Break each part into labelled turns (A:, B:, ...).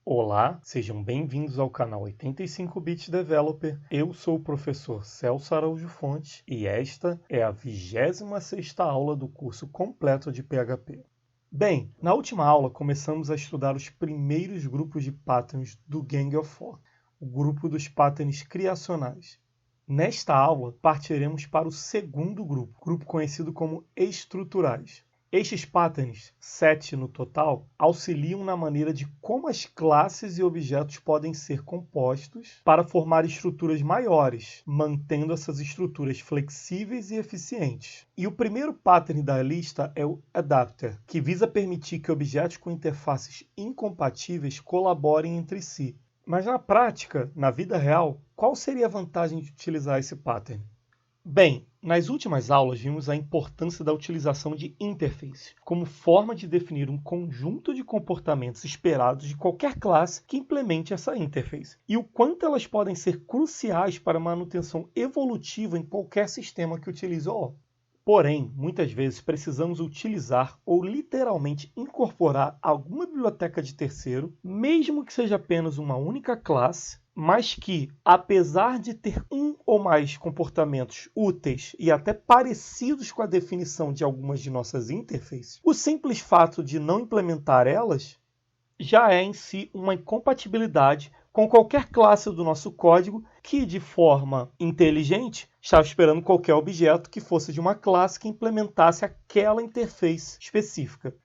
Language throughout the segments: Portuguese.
A: Olá, sejam bem-vindos ao canal 85-Bit Developer. Eu sou o professor Celso Araújo Fontes e esta é a 26ª aula do curso completo de PHP. Bem, na última aula começamos a estudar os primeiros grupos de patterns do Gang of Four, o grupo dos patterns criacionais. Nesta aula, partiremos para o segundo grupo conhecido como estruturais. Estes patterns, 7 no total, auxiliam na maneira de como as classes e objetos podem ser compostos para formar estruturas maiores, mantendo essas estruturas flexíveis e eficientes. E o primeiro pattern da lista é o adapter, que visa permitir que objetos com interfaces incompatíveis colaborem entre si. Mas na prática, na vida real, qual seria a vantagem de utilizar esse pattern? Bem, nas últimas aulas vimos a importância da utilização de interface como forma de definir um conjunto de comportamentos esperados de qualquer classe que implemente essa interface, e o quanto elas podem ser cruciais para a manutenção evolutiva em qualquer sistema que utilize OO. Porém, muitas vezes precisamos utilizar ou literalmente incorporar alguma biblioteca de terceiro, mesmo que seja apenas uma única classe, mas que, apesar de ter um ou mais comportamentos úteis e até parecidos com a definição de algumas de nossas interfaces, o simples fato de não implementar elas já é em si uma incompatibilidade com qualquer classe do nosso código que, de forma inteligente, estava esperando qualquer objeto que fosse de uma classe que implementasse aquela interface específica.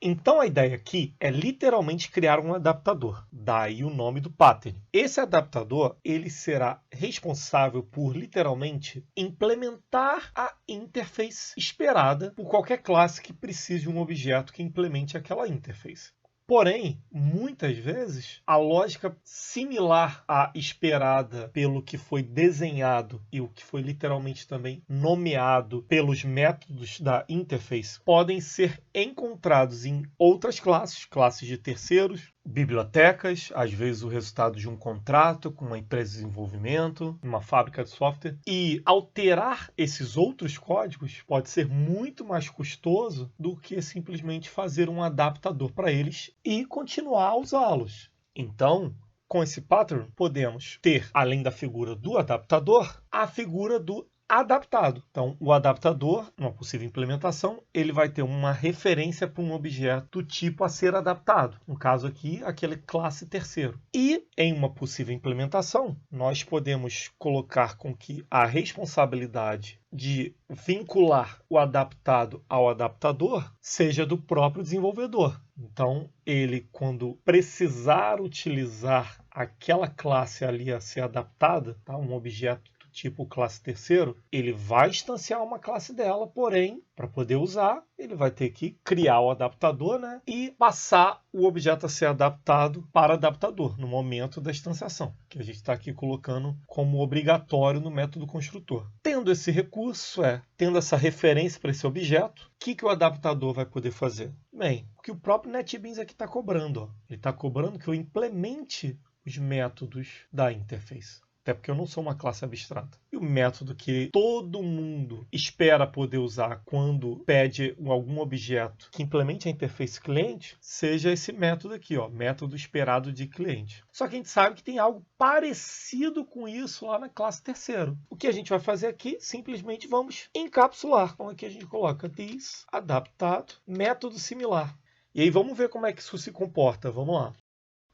A: Então a ideia aqui é literalmente criar um adaptador, daí o nome do pattern. Esse adaptador ele será responsável por literalmente implementar a interface esperada por qualquer classe que precise de um objeto que implemente aquela interface. Porém, muitas vezes, a lógica similar à esperada pelo que foi desenhado e o que foi literalmente também nomeado pelos métodos da interface podem ser encontrados em outras classes de terceiros, bibliotecas, às vezes o resultado de um contrato com uma empresa de desenvolvimento, uma fábrica de software. E alterar esses outros códigos pode ser muito mais custoso do que simplesmente fazer um adaptador para eles e continuar a usá-los. Então, com esse pattern, podemos ter, além da figura do adaptador, a figura do adaptado. Então, o adaptador, numa possível implementação, ele vai ter uma referência para um objeto do tipo a ser adaptado. No caso aqui, aquele classe terceiro. E, em uma possível implementação, nós podemos colocar com que a responsabilidade de vincular o adaptado ao adaptador seja do próprio desenvolvedor. Então, ele, quando precisar utilizar aquela classe ali a ser adaptada, tá? Um objeto tipo classe terceiro, ele vai instanciar uma classe dela, porém, para poder usar, ele vai ter que criar o adaptador, né? E passar o objeto a ser adaptado para adaptador, no momento da instanciação, que a gente está aqui colocando como obrigatório no método construtor. Tendo esse recurso, tendo essa referência para esse objeto, o que o adaptador vai poder fazer? Bem, o que o próprio NetBeans aqui está cobrando. Ele está cobrando que eu implemente os métodos da interface. Até porque eu não sou uma classe abstrata. E o método que todo mundo espera poder usar quando pede algum objeto que implemente a interface cliente, seja esse método aqui, método esperado de cliente. Só que a gente sabe que tem algo parecido com isso lá na classe terceiro. O que a gente vai fazer aqui, simplesmente vamos encapsular. Então aqui a gente coloca this, adaptado, método similar. E aí vamos ver como é que isso se comporta. Vamos lá.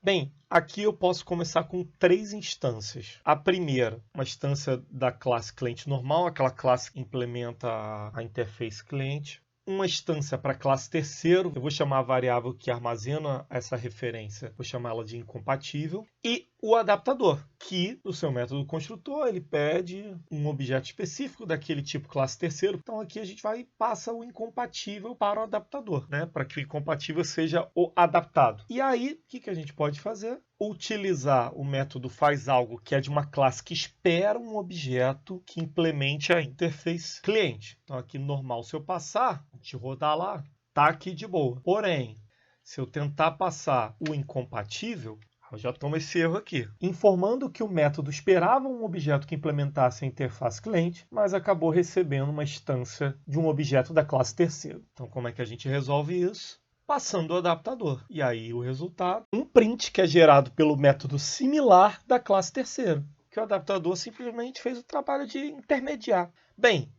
A: Bem, aqui eu posso começar com 3 instâncias. A primeira, uma instância da classe cliente normal, aquela classe que implementa a interface cliente. Uma instância para a classe terceiro, eu vou chamar a variável que armazena essa referência, vou chamar ela de incompatível. E o adaptador, que no seu método construtor ele pede um objeto específico daquele tipo classe terceiro. Então aqui a gente vai e passa o incompatível para o adaptador, né? Para que o incompatível seja o adaptado. E aí, o que a gente pode fazer? Utilizar o método faz algo que é de uma classe que espera um objeto que implemente a interface cliente. Então aqui normal, se eu passar, a gente rodar lá, tá aqui de boa. Porém, se eu tentar passar o incompatível, eu já tomo esse erro aqui, informando que o método esperava um objeto que implementasse a interface cliente, mas acabou recebendo uma instância de um objeto da classe terceiro. Então, como é que a gente resolve isso? passando o adaptador. E aí o resultado, um print que é gerado pelo método similar da classe terceira, que o adaptador simplesmente fez o trabalho de intermediar. Bem,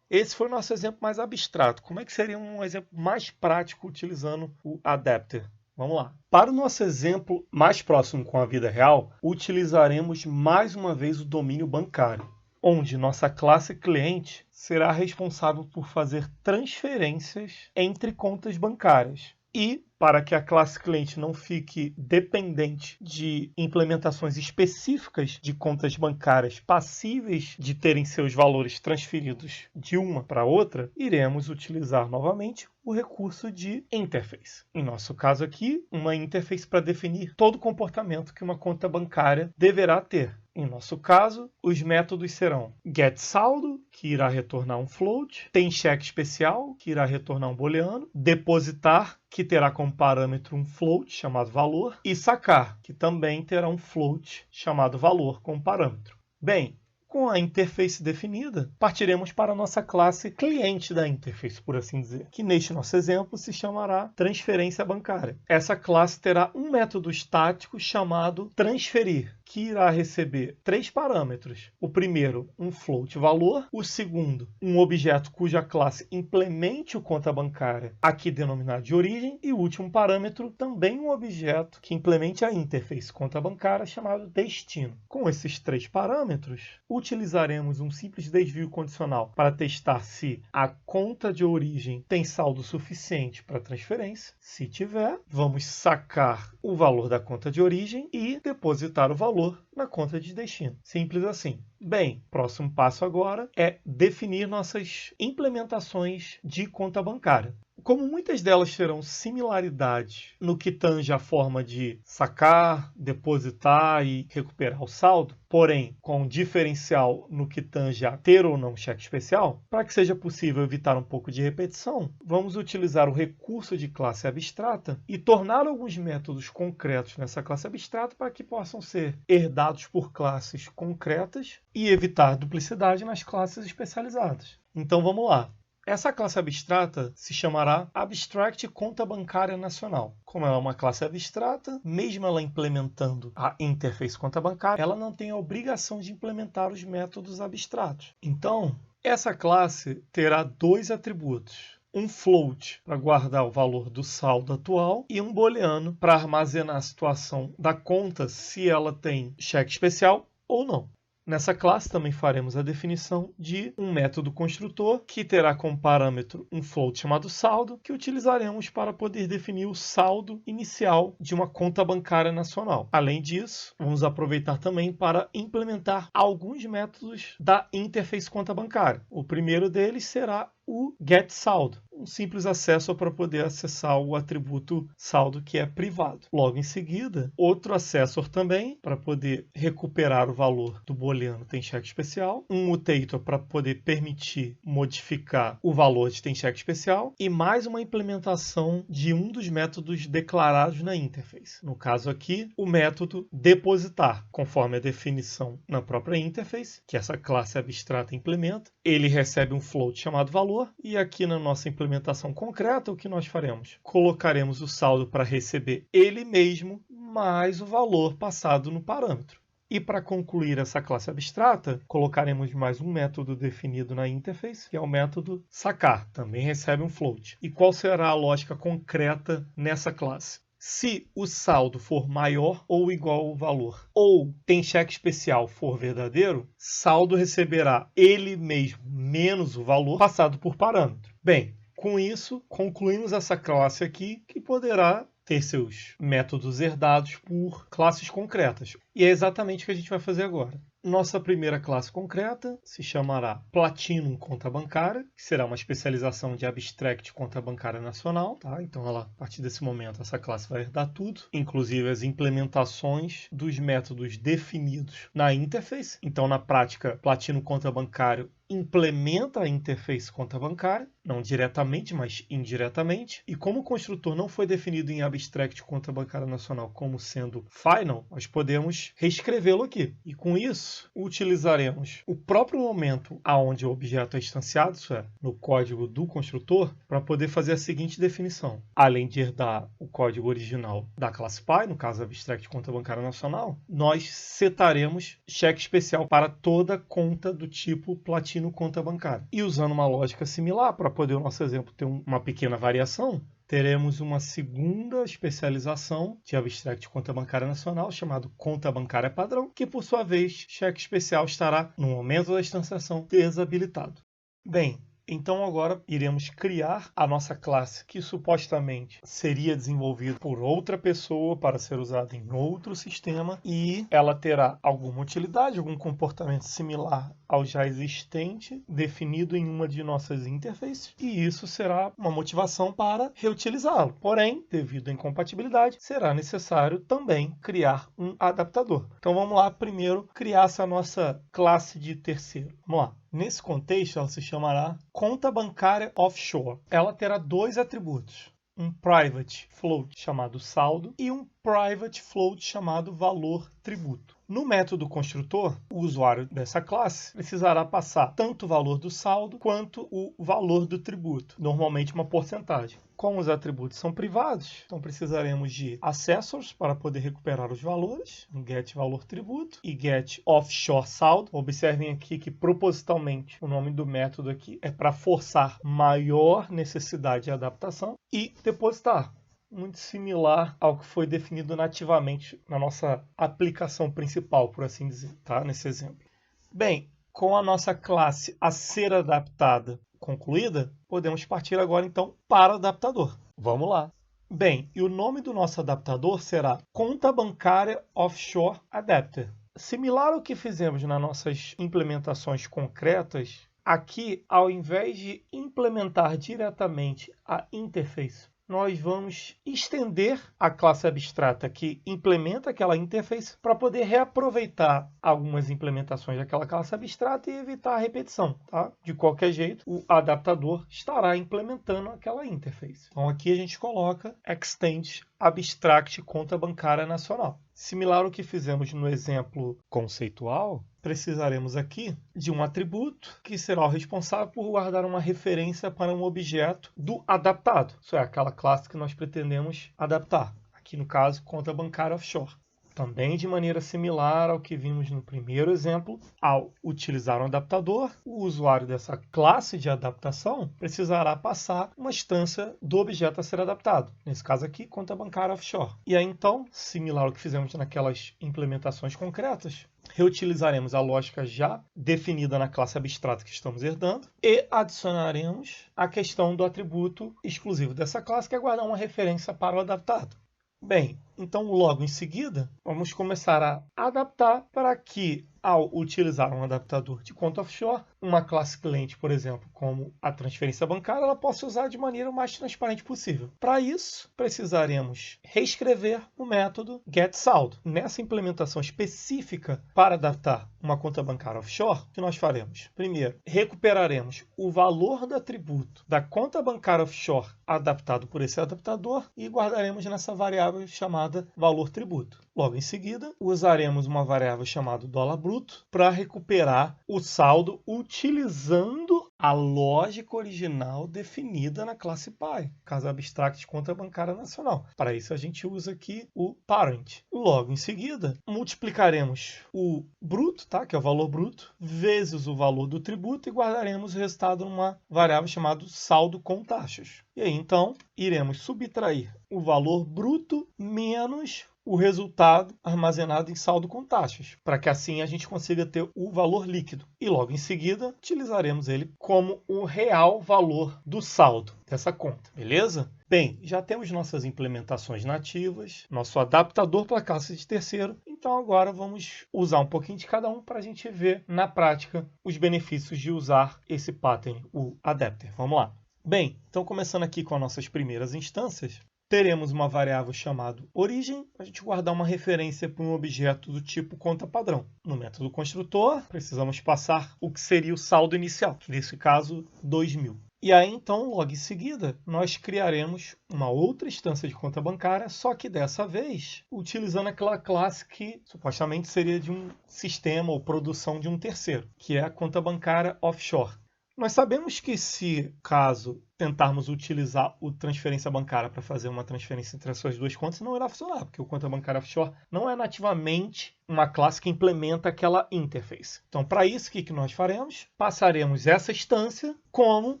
A: esse foi o nosso exemplo mais abstrato. Como é que seria um exemplo mais prático utilizando o adapter? Vamos lá. Para o nosso exemplo mais próximo com a vida real, utilizaremos mais uma vez o domínio bancário, onde nossa classe cliente será responsável por fazer transferências entre contas bancárias. E, para que a classe cliente não fique dependente de implementações específicas de contas bancárias passíveis de terem seus valores transferidos de uma para outra, iremos utilizar novamente o recurso de interface. Em nosso caso aqui, uma interface para definir todo o comportamento que uma conta bancária deverá ter. Em nosso caso, os métodos serão getSaldo, que irá retornar um float, temCheck especial, que irá retornar um booleano, depositar, que terá como parâmetro um float chamado valor, e sacar, que também terá um float chamado valor como parâmetro. Bem, com a interface definida, partiremos para a nossa classe cliente da interface, por assim dizer, que neste nosso exemplo se chamará transferência bancária. Essa classe terá um método estático chamado transferir, que irá receber 3 parâmetros. O primeiro, um float valor. O segundo, um objeto cuja classe implemente o conta bancária, aqui denominado de origem. E o último parâmetro, também um objeto que implemente a interface conta bancária, chamado destino. Com esses 3 parâmetros, utilizaremos um simples desvio condicional para testar se a conta de origem tem saldo suficiente para transferência. Se tiver, vamos sacar o valor da conta de origem e depositar o valor na conta de destino. Simples assim. Bem, próximo passo agora é definir nossas implementações de conta bancária. Como muitas delas terão similaridade no que tange a forma de sacar, depositar e recuperar o saldo, porém com diferencial no que tange a ter ou não cheque especial, para que seja possível evitar um pouco de repetição, vamos utilizar o recurso de classe abstrata e tornar alguns métodos concretos nessa classe abstrata para que possam ser herdados por classes concretas e evitar duplicidade nas classes especializadas. Então vamos lá. Essa classe abstrata se chamará Abstract Conta Bancária Nacional. Como ela é uma classe abstrata, mesmo ela implementando a interface conta bancária, ela não tem a obrigação de implementar os métodos abstratos. Então, essa classe terá 2 atributos. Um float para guardar o valor do saldo atual e um booleano para armazenar a situação da conta se ela tem cheque especial ou não. Nessa classe também faremos a definição de um método construtor que terá como parâmetro um float chamado saldo, que utilizaremos para poder definir o saldo inicial de uma conta bancária nacional. Além disso, vamos aproveitar também para implementar alguns métodos da interface conta bancária. O primeiro deles será o getSaldo, um simples acesso para poder acessar o atributo saldo que é privado. Logo em seguida, outro accessor também para poder recuperar o valor do booleano temCheck especial, um mutator para poder permitir modificar o valor de temCheck especial e mais uma implementação de um dos métodos declarados na interface. No caso aqui, o método depositar, conforme a definição na própria interface, que essa classe abstrata implementa. Ele recebe um float chamado valor. E aqui na nossa implementação concreta, o que nós faremos? Colocaremos o saldo para receber ele mesmo, mais o valor passado no parâmetro. E para concluir essa classe abstrata, colocaremos mais um método definido na interface, que é o método sacar, também recebe um float. E qual será a lógica concreta nessa classe? Se o saldo for maior ou igual ao valor, ou temCheck especial for verdadeiro, saldo receberá ele mesmo menos o valor passado por parâmetro. Bem, com isso, concluímos essa classe aqui, que poderá ter seus métodos herdados por classes concretas. E é exatamente o que a gente vai fazer agora. Nossa primeira classe concreta se chamará Platinum Conta Bancária, que será uma especialização de Abstract Conta Bancária Nacional. Tá? Então, a partir desse momento, essa classe vai herdar tudo, inclusive as implementações dos métodos definidos na interface. Então, na prática, Platinum Conta Bancário implementa a interface conta bancária, não diretamente, mas indiretamente. E como o construtor não foi definido em Abstract Conta Bancária Nacional como sendo final, nós podemos reescrevê-lo aqui. E com isso, utilizaremos o próprio momento aonde o objeto é instanciado, isso é, no código do construtor, para poder fazer a seguinte definição. Além de herdar o código original da classe Py, no caso Abstract Conta Bancária Nacional, nós setaremos cheque especial para toda conta do tipo Platino Conta Bancária. E usando uma lógica similar, para poder o nosso exemplo ter uma pequena variação, teremos uma segunda especialização de Abstract Conta Bancária Nacional, chamado Conta Bancária Padrão, que por sua vez, cheque especial estará, no momento da instanciação, desabilitado. Bem, então agora iremos criar a nossa classe que supostamente seria desenvolvida por outra pessoa para ser usada em outro sistema e ela terá alguma utilidade, algum comportamento similar ao já existente definido em uma de nossas interfaces e isso será uma motivação para reutilizá-lo. Porém, devido à incompatibilidade, será necessário também criar um adaptador. Então vamos lá primeiro criar essa nossa classe de terceiro. Vamos lá. Nesse contexto, ela se chamará Conta Bancária Offshore. Ela terá dois atributos. Um private float chamado saldo e um private float chamado valor tributo. No método construtor, o usuário dessa classe precisará passar tanto o valor do saldo quanto o valor do tributo, normalmente uma porcentagem. Como os atributos são privados, então precisaremos de accessors para poder recuperar os valores, get valor tributo e get offshore saldo. Observem aqui que propositalmente o nome do método aqui é para forçar maior necessidade de adaptação e depositar. Muito similar ao que foi definido nativamente na nossa aplicação principal, por assim dizer, tá? Nesse exemplo. Bem, com a nossa classe a ser adaptada concluída, podemos partir agora então para o adaptador. Vamos lá. Bem, e o nome do nosso adaptador será Conta Bancária Offshore Adapter. Similar ao que fizemos nas nossas implementações concretas, aqui, ao invés de implementar diretamente a interface, nós vamos estender a classe abstrata que implementa aquela interface para poder reaproveitar algumas implementações daquela classe abstrata e evitar a repetição. Tá? De qualquer jeito, o adaptador estará implementando aquela interface. Então aqui a gente coloca extend abstract conta bancária nacional. Similar ao que fizemos no exemplo conceitual, precisaremos aqui de um atributo que será o responsável por guardar uma referência para um objeto do adaptado. Isso é, aquela classe que nós pretendemos adaptar. Aqui no caso, conta bancária offshore. Também de maneira similar ao que vimos no primeiro exemplo, ao utilizar um adaptador, o usuário dessa classe de adaptação precisará passar uma instância do objeto a ser adaptado. Nesse caso aqui, conta bancária offshore. E aí então, similar ao que fizemos naquelas implementações concretas, reutilizaremos a lógica já definida na classe abstrata que estamos herdando e adicionaremos a questão do atributo exclusivo dessa classe, que é guardar uma referência para o adaptado. Bem, então logo em seguida, vamos começar a adaptar para que, ao utilizar um adaptador de conta offshore, uma classe cliente, por exemplo, como a transferência bancária, ela possa usar de maneira o mais transparente possível. Para isso, precisaremos reescrever o método getSaldo. Nessa implementação específica para adaptar uma conta bancária offshore, o que nós faremos? Primeiro, recuperaremos o valor do atributo da conta bancária offshore adaptado por esse adaptador e guardaremos nessa variável chamada valor tributo. Logo em seguida, usaremos uma variável chamada $bruto para recuperar o saldo utilizando a lógica original definida na classe Py, caso abstract conta bancária nacional. Para isso a gente usa aqui o parent. Logo em seguida, multiplicaremos o bruto, tá, que é o valor bruto, vezes o valor do tributo e guardaremos o resultado numa variável chamada saldo com taxas. E aí então, iremos subtrair o valor bruto menos o resultado armazenado em saldo com taxas, para que assim a gente consiga ter o valor líquido. E logo em seguida, utilizaremos ele como o real valor do saldo dessa conta, beleza? Bem, já temos nossas implementações nativas, nosso adaptador para a classe de terceiro, então agora vamos usar um pouquinho de cada um para a gente ver na prática os benefícios de usar esse pattern, o adapter. Vamos lá. Bem, então começando aqui com as nossas primeiras instâncias, teremos uma variável chamada origem, para a gente guardar uma referência para um objeto do tipo conta padrão. No método construtor, precisamos passar o que seria o saldo inicial, que nesse caso, 2.000. E aí, então, logo em seguida, nós criaremos uma outra instância de conta bancária, só que dessa vez, utilizando aquela classe que supostamente seria de um sistema ou produção de um terceiro, que é a conta bancária offshore. Nós sabemos que se, caso tentarmos utilizar o transferência bancária para fazer uma transferência entre essas duas contas, não irá funcionar, porque o conta bancária offshore não é nativamente uma classe que implementa aquela interface. Então, para isso, o que nós faremos? Passaremos essa instância como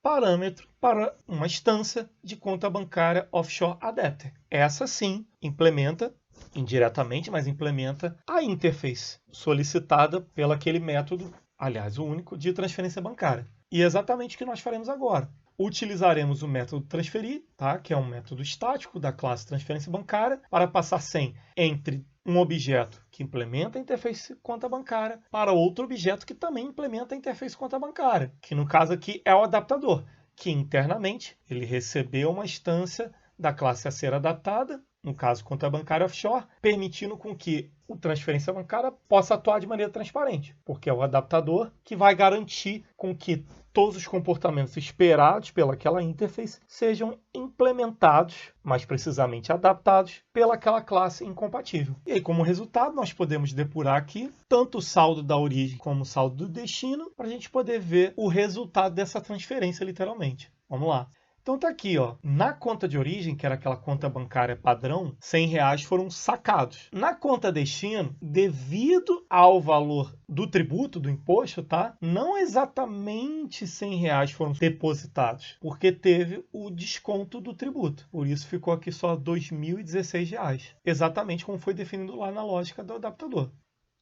A: parâmetro para uma instância de conta bancária offshore adapter. Essa sim implementa, indiretamente, mas implementa a interface solicitada pelo aquele método, aliás, o único, de transferência bancária. E é exatamente o que nós faremos agora. Utilizaremos o método transferir, tá? Que é um método estático da classe transferência bancária, para passar sem entre um objeto que implementa a interface conta bancária para outro objeto que também implementa a interface conta bancária, que no caso aqui é o adaptador, que internamente ele recebeu uma instância da classe a ser adaptada, no caso conta bancária offshore, permitindo com que o transferência bancária possa atuar de maneira transparente, porque é o adaptador que vai garantir com que todos os comportamentos esperados pelaquela interface sejam implementados, mais precisamente adaptados, pelaquela classe incompatível. E aí, como resultado, nós podemos depurar aqui tanto o saldo da origem como o saldo do destino, para a gente poder ver o resultado dessa transferência, literalmente. Vamos lá. Então tá aqui, ó, na conta de origem, que era aquela conta bancária padrão, R$100 foram sacados. Na conta destino, devido ao valor do tributo, do imposto, tá? Não exatamente R$100 foram depositados, porque teve o desconto do tributo. Por isso ficou aqui só R$2.016, exatamente como foi definido lá na lógica do adaptador.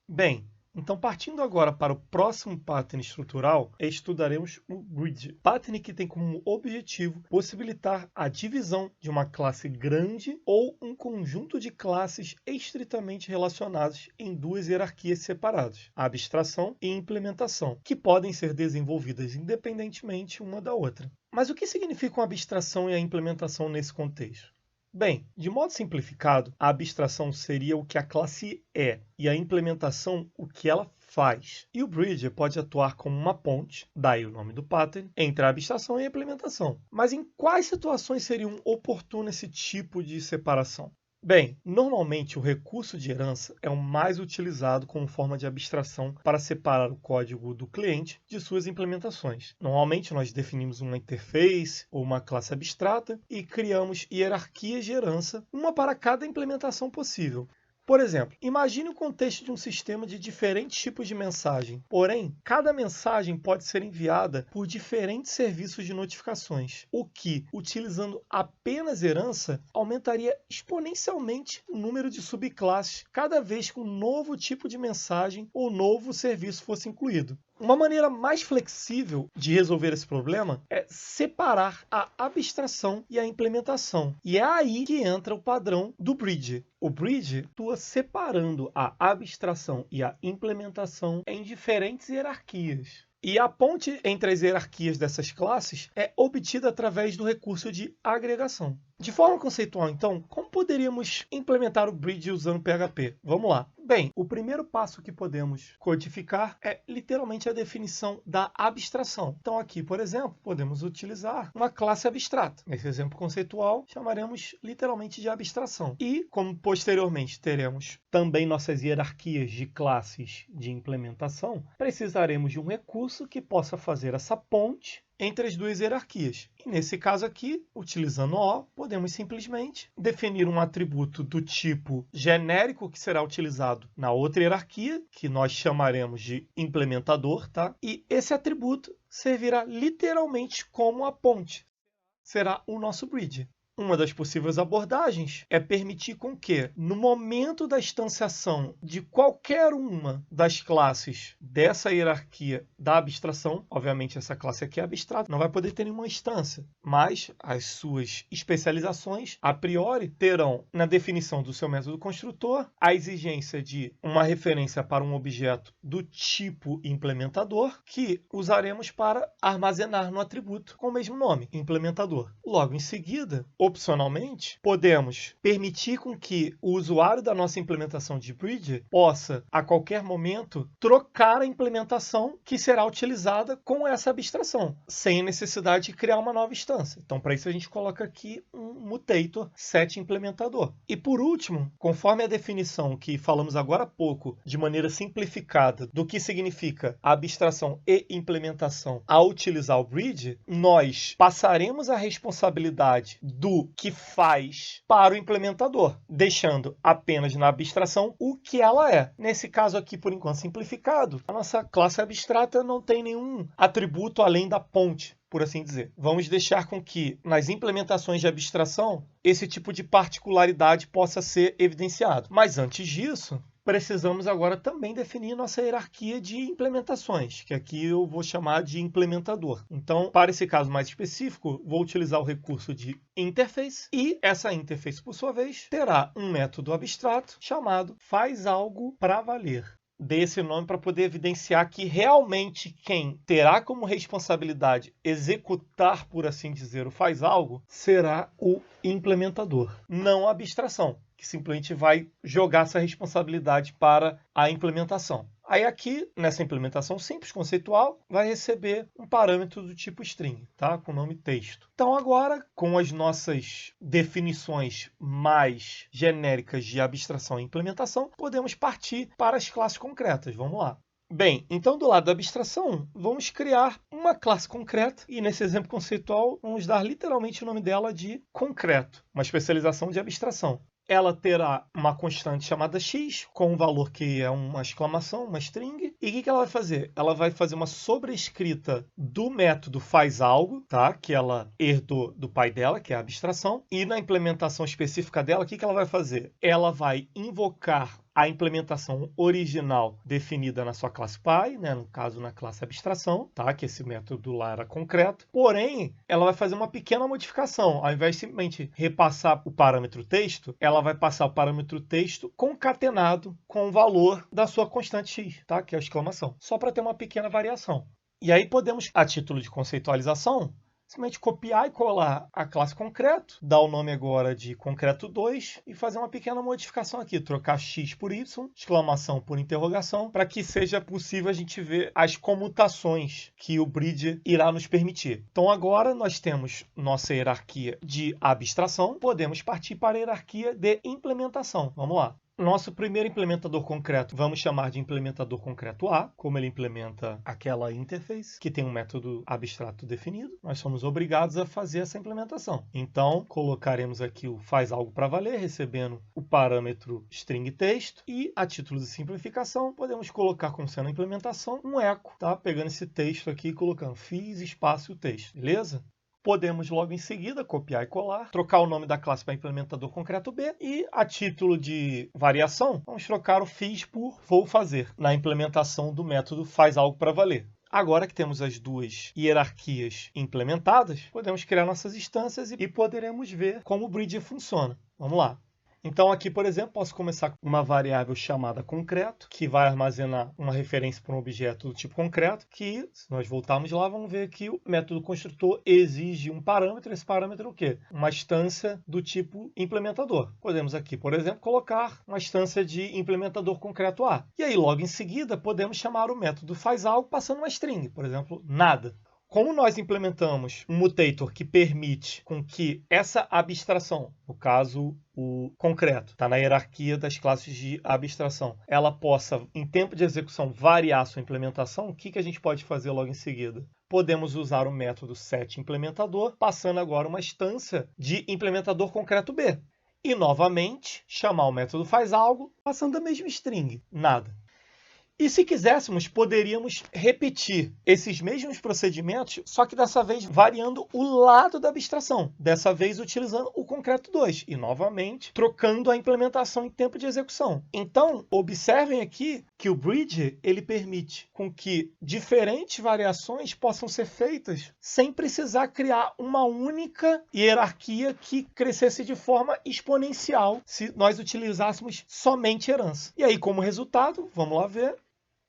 A: Bem, então, partindo agora para o próximo pattern estrutural, estudaremos o bridge. Pattern que tem como objetivo possibilitar a divisão de uma classe grande ou um conjunto de classes estritamente relacionadas em duas hierarquias separadas, a abstração e implementação, que podem ser desenvolvidas independentemente uma da outra. Mas o que significam a abstração e a implementação nesse contexto? Bem, de modo simplificado, a abstração seria o que a classe é e a implementação o que ela faz. E o bridge pode atuar como uma ponte, daí o nome do pattern, entre a abstração e a implementação. Mas em quais situações seriam oportunas esse tipo de separação? Bem, normalmente o recurso de herança é o mais utilizado como forma de abstração para separar o código do cliente de suas implementações. Normalmente nós definimos uma interface ou uma classe abstrata e criamos hierarquias de herança, uma para cada implementação possível. Por exemplo, imagine o contexto de um sistema de diferentes tipos de mensagem. Porém, cada mensagem pode ser enviada por diferentes serviços de notificações, o que, utilizando apenas herança, aumentaria exponencialmente o número de subclasses cada vez que um novo tipo de mensagem ou novo serviço fosse incluído. Uma maneira mais flexível de resolver esse problema é separar a abstração e a implementação. E é aí que entra o padrão do bridge. O bridge atua separando a abstração e a implementação em diferentes hierarquias. E a ponte entre as hierarquias dessas classes é obtida através do recurso de agregação. De forma conceitual, então, como poderíamos implementar o bridge usando PHP? Vamos lá. Bem, o primeiro passo que podemos codificar é literalmente a definição da abstração. Então aqui, por exemplo, podemos utilizar uma classe abstrata. Nesse exemplo conceitual, chamaremos literalmente de abstração. E, como posteriormente teremos também nossas hierarquias de classes de implementação, precisaremos de um recurso que possa fazer essa ponte entre as duas hierarquias. E nesse caso aqui, utilizando O, podemos simplesmente definir um atributo do tipo genérico que será utilizado na outra hierarquia, que nós chamaremos de implementador, tá? E esse atributo servirá literalmente como a ponte. Será o nosso bridge. Uma das possíveis abordagens é permitir com que, no momento da instanciação de qualquer uma das classes dessa hierarquia da abstração, obviamente essa classe aqui é abstrata, não vai poder ter nenhuma instância, mas as suas especializações, a priori, terão na definição do seu método construtor a exigência de uma referência para um objeto do tipo implementador, que usaremos para armazenar no atributo com o mesmo nome, implementador. Logo em seguida, opcionalmente, podemos permitir com que o usuário da nossa implementação de Bridge possa, a qualquer momento, trocar a implementação que será utilizada com essa abstração, sem necessidade de criar uma nova instância. Então, para isso, a gente coloca aqui um mutator setImplementador. E por último, conforme a definição que falamos agora há pouco, de maneira simplificada, do que significa abstração e implementação ao utilizar o Bridge, nós passaremos a responsabilidade do que faz para o implementador, deixando apenas na abstração o que ela é. Nesse caso aqui, por enquanto simplificado, a nossa classe abstrata não tem nenhum atributo além da ponte, por assim dizer. Vamos deixar com que, nas implementações de abstração, esse tipo de particularidade possa ser evidenciado. Mas antes disso, precisamos agora também definir nossa hierarquia de implementações, que aqui eu vou chamar de implementador. Então, para esse caso mais específico, vou utilizar o recurso de interface, e essa interface, por sua vez, terá um método abstrato chamado fazalgo_para_valer. Dê esse nome para poder evidenciar que realmente quem terá como responsabilidade executar, por assim dizer, o faz algo, será o implementador, não a abstração, que simplesmente vai jogar essa responsabilidade para a implementação. Aí aqui, nessa implementação simples, conceitual, vai receber um parâmetro do tipo string, tá? Com o nome texto. Então agora, com as nossas definições mais genéricas de abstração e implementação, podemos partir para as classes concretas. Vamos lá. Bem, então do lado da abstração, vamos criar uma classe concreta e nesse exemplo conceitual vamos dar literalmente o nome dela de concreto, uma especialização de abstração. Ela terá uma constante chamada x, com um valor que é uma exclamação, uma string. E o que ela vai fazer? Ela vai fazer uma sobrescrita do método fazalgo, tá? Que ela herdou do pai dela, que é a abstração. E na implementação específica dela, o que ela vai fazer? Ela vai invocar a implementação original definida na sua classe pai, né? No caso, na classe abstração, tá? Que esse método lá era concreto. Porém, ela vai fazer uma pequena modificação. Ao invés de simplesmente repassar o parâmetro texto, ela vai passar o parâmetro texto concatenado com o valor da sua constante x, tá? Que é a exclamação. Só para ter uma pequena variação. E aí podemos, a título de conceitualização, simplesmente copiar e colar a classe concreto, dar o nome agora de concreto 2 e fazer uma pequena modificação aqui, trocar x por y, exclamação por interrogação, para que seja possível a gente ver as comutações que o Bridge irá nos permitir. Então agora nós temos nossa hierarquia de abstração, podemos partir para a hierarquia de implementação. Vamos lá. Nosso primeiro implementador concreto, vamos chamar de implementador concreto A, como ele implementa aquela interface, que tem um método abstrato definido. Nós somos obrigados a fazer essa implementação. Então, colocaremos aqui o fazalgo_para_valer, recebendo o parâmetro string texto, e, a título de simplificação, podemos colocar como sendo a implementação um eco, tá? Pegando esse texto aqui e colocando fiz espaço texto, beleza? Podemos logo em seguida copiar e colar, trocar o nome da classe para implementador concreto B e, a título de variação, vamos trocar o fiz por vou fazer na implementação do método fazalgo_para_valer. Agora que temos as duas hierarquias implementadas, podemos criar nossas instâncias e poderemos ver como o Bridge funciona. Vamos lá. Então aqui, por exemplo, posso começar com uma variável chamada concreto, que vai armazenar uma referência para um objeto do tipo concreto, que, se nós voltarmos lá, vamos ver que o método construtor exige um parâmetro. Esse parâmetro é o quê? Uma instância do tipo implementador. Podemos aqui, por exemplo, colocar uma instância de implementador concreto A. E aí, logo em seguida, podemos chamar o método fazalgo passando uma string, por exemplo, nada. Como nós implementamos um mutator que permite com que essa abstração, no caso o concreto, está na hierarquia das classes de abstração, ela possa, em tempo de execução, variar sua implementação, o que a gente pode fazer logo em seguida? Podemos usar o método setImplementador, passando agora uma instância de implementador concreto B. E, novamente, chamar o método fazalgo, passando a mesma string, nada. E se quiséssemos, poderíamos repetir esses mesmos procedimentos, só que dessa vez variando o lado da abstração. Dessa vez utilizando o concreto 2 e, novamente, trocando a implementação em tempo de execução. Então, observem aqui que o Bridge ele permite com que diferentes variações possam ser feitas sem precisar criar uma única hierarquia que crescesse de forma exponencial se nós utilizássemos somente herança. E aí, como resultado, vamos lá ver,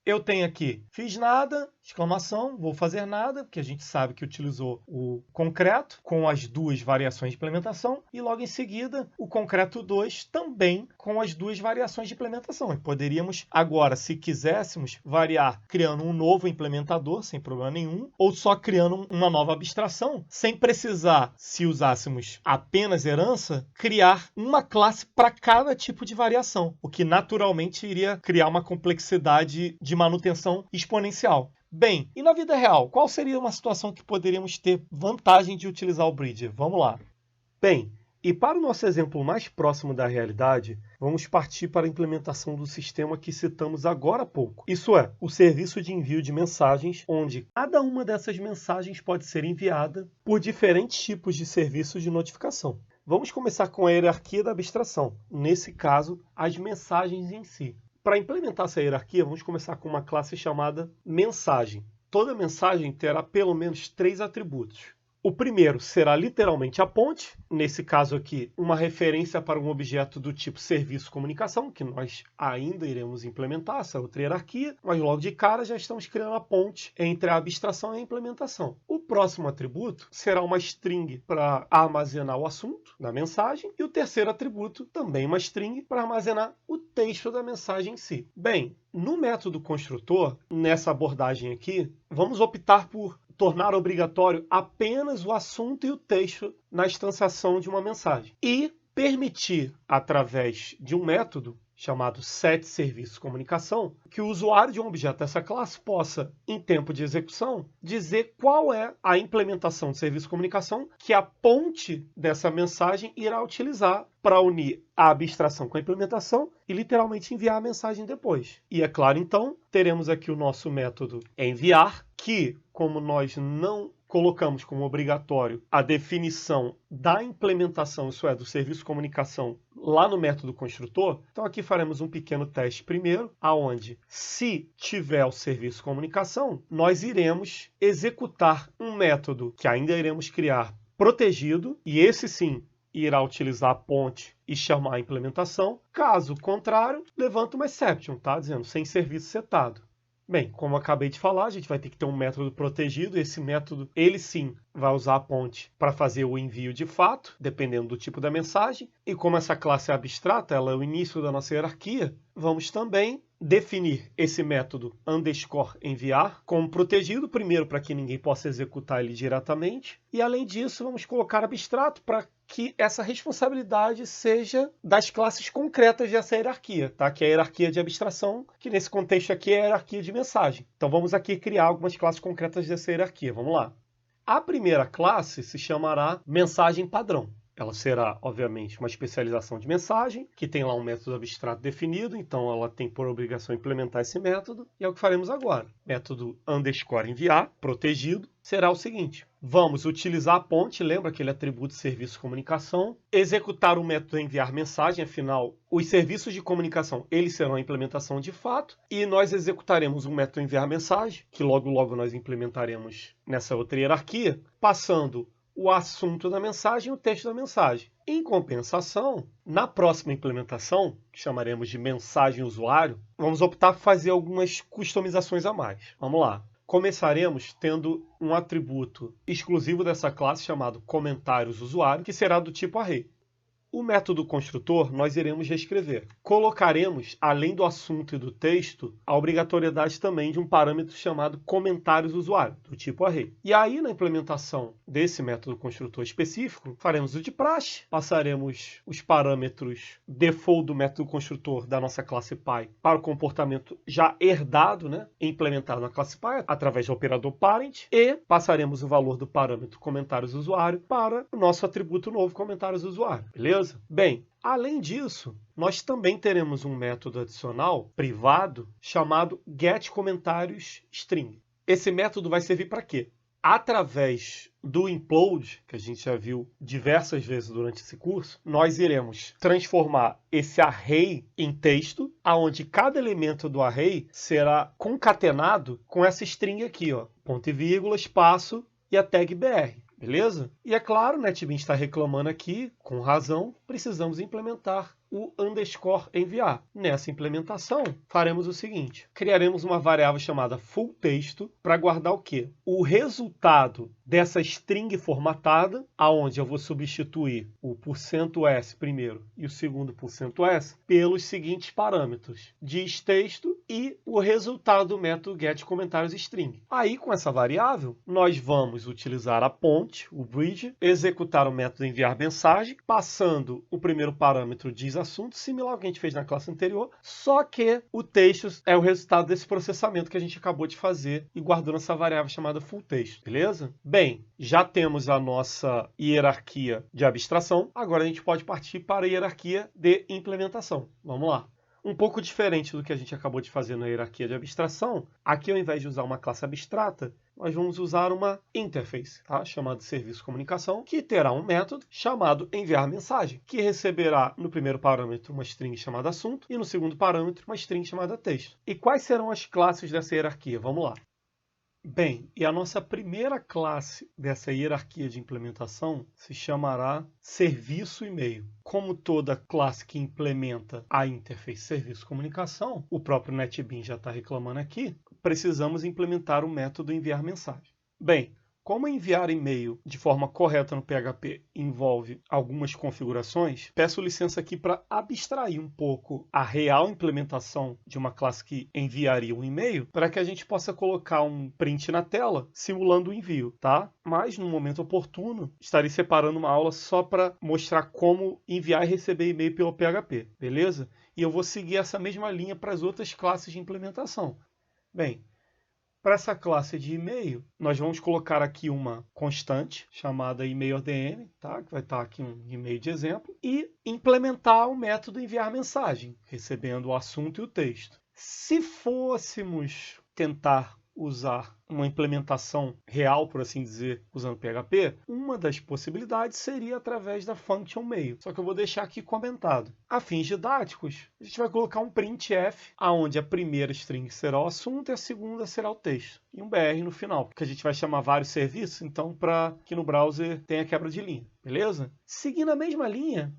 A: eu tenho aqui fiz nada, exclamação, vou fazer nada, porque a gente sabe que utilizou o concreto com as duas variações de implementação, e logo em seguida o concreto 2 também com as duas variações de implementação. E poderíamos agora, se quiséssemos, variar criando um novo implementador, sem problema nenhum, ou só criando uma nova abstração, sem precisar, se usássemos apenas herança, criar uma classe para cada tipo de variação, o que naturalmente iria criar uma complexidade de manutenção exponencial. Bem, e na vida real, qual seria uma situação que poderíamos ter vantagem de utilizar o Bridger? Vamos lá. Bem, e para o nosso exemplo mais próximo da realidade, vamos partir para a implementação do sistema que citamos agora há pouco. Isso é, o serviço de envio de mensagens, onde cada uma dessas mensagens pode ser enviada por diferentes tipos de serviços de notificação. Vamos começar com a hierarquia da abstração, nesse caso, as mensagens em si. Para implementar essa hierarquia, vamos começar com uma classe chamada mensagem. Toda mensagem terá pelo menos 3 atributos. O primeiro será literalmente a ponte, nesse caso aqui, uma referência para um objeto do tipo serviço comunicação, que nós ainda iremos implementar, essa outra hierarquia, mas logo de cara já estamos criando a ponte entre a abstração e a implementação. O próximo atributo será uma string para armazenar o assunto da mensagem, e o terceiro atributo, também uma string, para armazenar o texto da mensagem em si. Bem, no método construtor, nessa abordagem aqui, vamos optar por tornar obrigatório apenas o assunto e o texto na instanciação de uma mensagem. E permitir, através de um método chamado setServiçoComunicação, que o usuário de um objeto dessa classe possa, em tempo de execução, dizer qual é a implementação de serviço de comunicação que a ponte dessa mensagem irá utilizar para unir a abstração com a implementação e literalmente enviar a mensagem depois. E é claro, então, teremos aqui o nosso método enviar, que, como nós não colocamos como obrigatório a definição da implementação, isso é, do serviço de comunicação lá no método construtor, então aqui faremos um pequeno teste primeiro, aonde, se tiver o serviço de comunicação, nós iremos executar um método que ainda iremos criar protegido, e esse sim irá utilizar a ponte e chamar a implementação. Caso contrário, levanta uma exception, tá? Dizendo sem serviço setado. Bem, como eu acabei de falar, a gente vai ter que ter um método protegido. Esse método, ele sim, vai usar a ponte para fazer o envio de fato, dependendo do tipo da mensagem. E como essa classe é abstrata, ela é o início da nossa hierarquia, vamos também definir esse método _enviar como protegido, primeiro para que ninguém possa executar ele diretamente, e além disso vamos colocar abstrato para que essa responsabilidade seja das classes concretas dessa hierarquia, tá? Que é a hierarquia de abstração, que nesse contexto aqui é a hierarquia de mensagem. Então vamos aqui criar algumas classes concretas dessa hierarquia, vamos lá. A primeira classe se chamará mensagem padrão. Ela será, obviamente, uma especialização de mensagem, que tem lá um método abstrato definido, então ela tem por obrigação implementar esse método, e é o que faremos agora. Método _enviar, protegido, será o seguinte: vamos utilizar a ponte, lembra aquele atributo de serviço de comunicação, executar o método enviar mensagem, afinal, os serviços de comunicação, eles serão a implementação de fato, e nós executaremos o método enviar mensagem, que logo nós implementaremos nessa outra hierarquia, passando o assunto da mensagem e o texto da mensagem. Em compensação, na próxima implementação, que chamaremos de mensagem usuário, vamos optar por fazer algumas customizações a mais. Vamos lá. Começaremos tendo um atributo exclusivo dessa classe chamado comentários usuário, que será do tipo array. O método construtor nós iremos reescrever. Colocaremos, além do assunto e do texto, a obrigatoriedade também de um parâmetro chamado comentários usuário, do tipo array. E aí, na implementação desse método construtor específico, faremos o de praxe, passaremos os parâmetros default do método construtor da nossa classe Py para o comportamento já herdado, implementado na classe Py, através do operador parent, e passaremos o valor do parâmetro comentários usuário para o nosso atributo novo comentários usuário, beleza? Bem, além disso, nós também teremos um método adicional privado chamado getComentariosString. Esse método vai servir para quê? Através do implode, que a gente já viu diversas vezes durante esse curso, nós iremos transformar esse array em texto, onde cada elemento do array será concatenado com essa string aqui, ó, ponto e vírgula, espaço e a tag br. Beleza? E é claro, o NetBeans está reclamando aqui, com razão, precisamos implementar o underscore enviar. Nessa implementação, faremos o seguinte: criaremos uma variável chamada fullTexto para guardar o quê? O resultado dessa string formatada, aonde eu vou substituir o %s primeiro e o segundo %s pelos seguintes parâmetros: diz-texto e o resultado do método getComentáriosString. Aí, com essa variável, nós vamos utilizar a ponte, o bridge, executar o método enviar mensagem, passando o primeiro parâmetro diz-assunto, similar ao que a gente fez na classe anterior, só que o texto é o resultado desse processamento que a gente acabou de fazer e guardou nessa variável chamada fullTexto, beleza? Bem, já temos a nossa hierarquia de abstração, agora a gente pode partir para a hierarquia de implementação. Vamos lá. Um pouco diferente do que a gente acabou de fazer na hierarquia de abstração, aqui ao invés de usar uma classe abstrata, nós vamos usar uma interface, tá? Chamada serviço comunicação, que terá um método chamado enviar mensagem, que receberá no primeiro parâmetro uma string chamada assunto e no segundo parâmetro uma string chamada texto. E quais serão as classes dessa hierarquia? Vamos lá. Bem, e a nossa primeira classe dessa hierarquia de implementação se chamará serviço e-mail. Como toda classe que implementa a interface serviço comunicação, o próprio NetBeans já está reclamando aqui, precisamos implementar o método enviar mensagem. Bem, como enviar e-mail de forma correta no PHP envolve algumas configurações, peço licença aqui para abstrair um pouco a real implementação de uma classe que enviaria um e-mail, para que a gente possa colocar um print na tela simulando o envio, tá? Mas, no momento oportuno, estarei separando uma aula só para mostrar como enviar e receber e-mail pelo PHP, beleza? E eu vou seguir essa mesma linha para as outras classes de implementação. Bem, para essa classe de e-mail, nós vamos colocar aqui uma constante chamada e-mail.dm, tá? Que vai estar aqui um e-mail de exemplo, e implementar o método enviar mensagem, recebendo o assunto e o texto. Se fôssemos tentar usar uma implementação real, por assim dizer, usando PHP, uma das possibilidades seria através da function mail. Só que eu vou deixar aqui comentado. A fins didáticos, a gente vai colocar um printf, onde a primeira string será o assunto e a segunda será o texto. E um BR no final, porque a gente vai chamar vários serviços, então para que no browser tenha quebra de linha, beleza? Seguindo a mesma linha,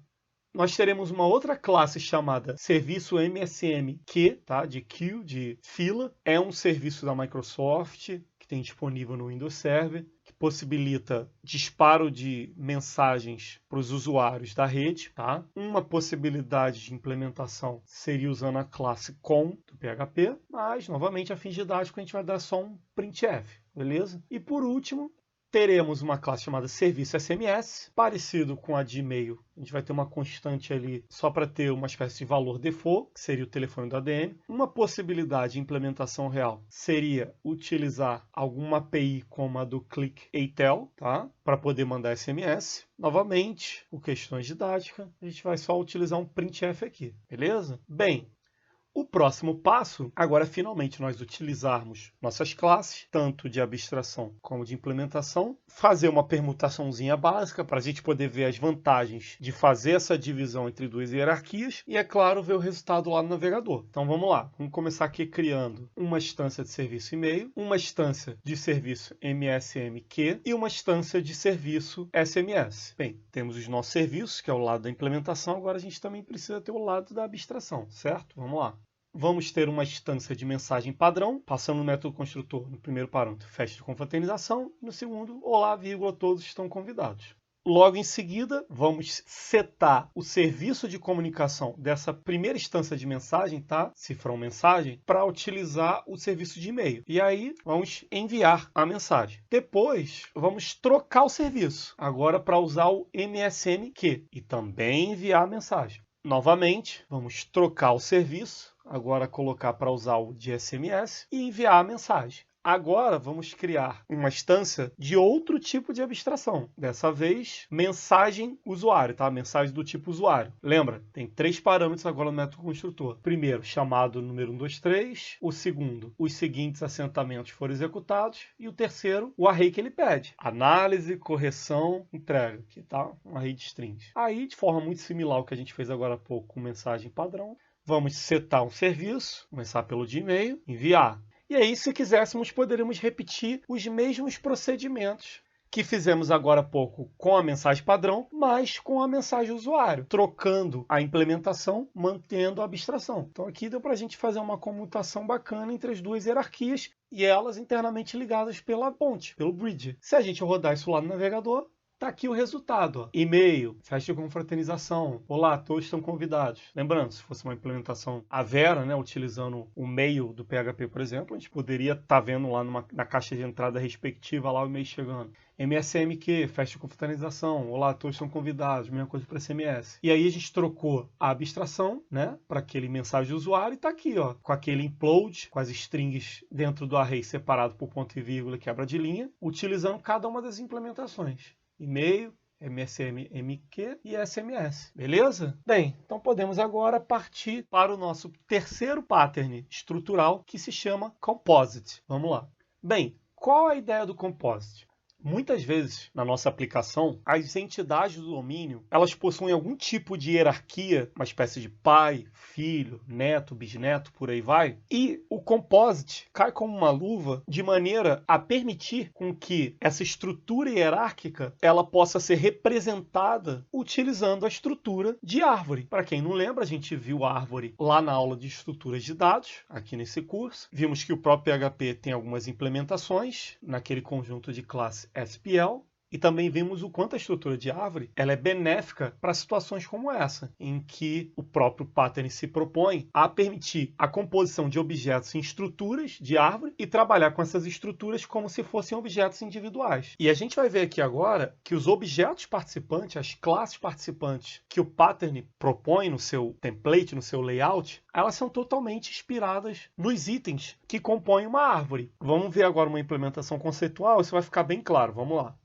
A: nós teremos uma outra classe chamada serviço MSM, que, tá, de queue, de fila, é um serviço da Microsoft que tem disponível no Windows Server, que possibilita disparo de mensagens para os usuários da rede. Tá? Uma possibilidade de implementação seria usando a classe com do PHP, mas, novamente, a fins didáticos, a gente vai dar só um printf, beleza? E, por último, teremos uma classe chamada serviço SMS, parecido com a de e-mail. A gente vai ter uma constante ali só para ter uma espécie de valor default, que seria o telefone do ADM. Uma possibilidade de implementação real seria utilizar alguma API como a do ClickATEL, tá? Para poder mandar SMS. Novamente, por questões didáticas, a gente vai só utilizar um printf aqui, beleza? Bem, o próximo passo, agora finalmente nós utilizarmos nossas classes, tanto de abstração como de implementação, fazer uma permutaçãozinha básica para a gente poder ver as vantagens de fazer essa divisão entre duas hierarquias e, é claro, ver o resultado lá no navegador. Então vamos lá, vamos começar aqui criando uma instância de serviço e-mail, uma instância de serviço MSMQ e uma instância de serviço SMS. Bem, temos os nossos serviços, que é o lado da implementação, agora a gente também precisa ter o lado da abstração, certo? Vamos lá. Vamos ter uma instância de mensagem padrão, passando no método construtor no primeiro parâmetro, festa de confraternização, e no segundo, olá, vírgula, todos estão convidados. Logo em seguida, vamos setar o serviço de comunicação dessa primeira instância de mensagem, tá? Cifrão mensagem, para utilizar o serviço de e-mail. E aí, vamos enviar a mensagem. Depois, vamos trocar o serviço, agora para usar o MSMQ, e também enviar a mensagem. Novamente, vamos trocar o serviço, agora colocar para usar o de SMS e enviar a mensagem. Agora vamos criar uma instância de outro tipo de abstração. Dessa vez, mensagem usuário, tá? Mensagem do tipo usuário. Lembra? Tem 3 parâmetros agora no método construtor. Primeiro, chamado número 1, 2, 3. O segundo, os seguintes assentamentos foram executados. E o terceiro, o array que ele pede. Análise, correção, entrega. Aqui tá um array de strings. Aí, de forma muito similar ao que a gente fez agora há pouco com mensagem padrão, vamos setar um serviço, começar pelo de e-mail, enviar. E aí, se quiséssemos, poderíamos repetir os mesmos procedimentos que fizemos agora há pouco com a mensagem padrão, mas com a mensagem usuário, trocando a implementação, mantendo a abstração. Então aqui deu para a gente fazer uma comutação bacana entre as duas hierarquias e elas internamente ligadas pela ponte, pelo bridge. Se a gente rodar isso lá no navegador, está aqui o resultado. E-mail, festa de confraternização. Olá, todos estão convidados. Lembrando, se fosse uma implementação à Vera, né, utilizando o mail do PHP, por exemplo, a gente poderia estar vendo lá na caixa de entrada respectiva lá o e-mail chegando. MSMQ, festa de confraternização. Olá, todos estão convidados. Mesma coisa para SMS. E aí a gente trocou a abstração, né, para aquele mensagem de usuário e está aqui, ó, com aquele implode, com as strings dentro do array separado por ponto e vírgula, quebra de linha, utilizando cada uma das implementações. E-mail, MSMQ e SMS, beleza? Bem, então podemos agora partir para o nosso terceiro pattern estrutural que se chama Composite. Vamos lá. Bem, qual a ideia do Composite? Muitas vezes, na nossa aplicação, as entidades do domínio, elas possuem algum tipo de hierarquia, uma espécie de pai, filho, neto, bisneto, por aí vai, e o composite cai como uma luva de maneira a permitir com que essa estrutura hierárquica ela possa ser representada utilizando a estrutura de árvore. Para quem não lembra, a gente viu a árvore lá na aula de estruturas de dados, aqui nesse curso. Vimos que o próprio PHP tem algumas implementações naquele conjunto de classe SPL, e também vimos o quanto a estrutura de árvore ela é benéfica para situações como essa, em que o próprio pattern se propõe a permitir a composição de objetos em estruturas de árvore e trabalhar com essas estruturas como se fossem objetos individuais. E a gente vai ver aqui agora que os objetos participantes, as classes participantes que o pattern propõe no seu template, no seu layout, elas são totalmente inspiradas nos itens que compõem uma árvore. Vamos ver agora uma implementação conceitual, isso vai ficar bem claro. Vamos lá.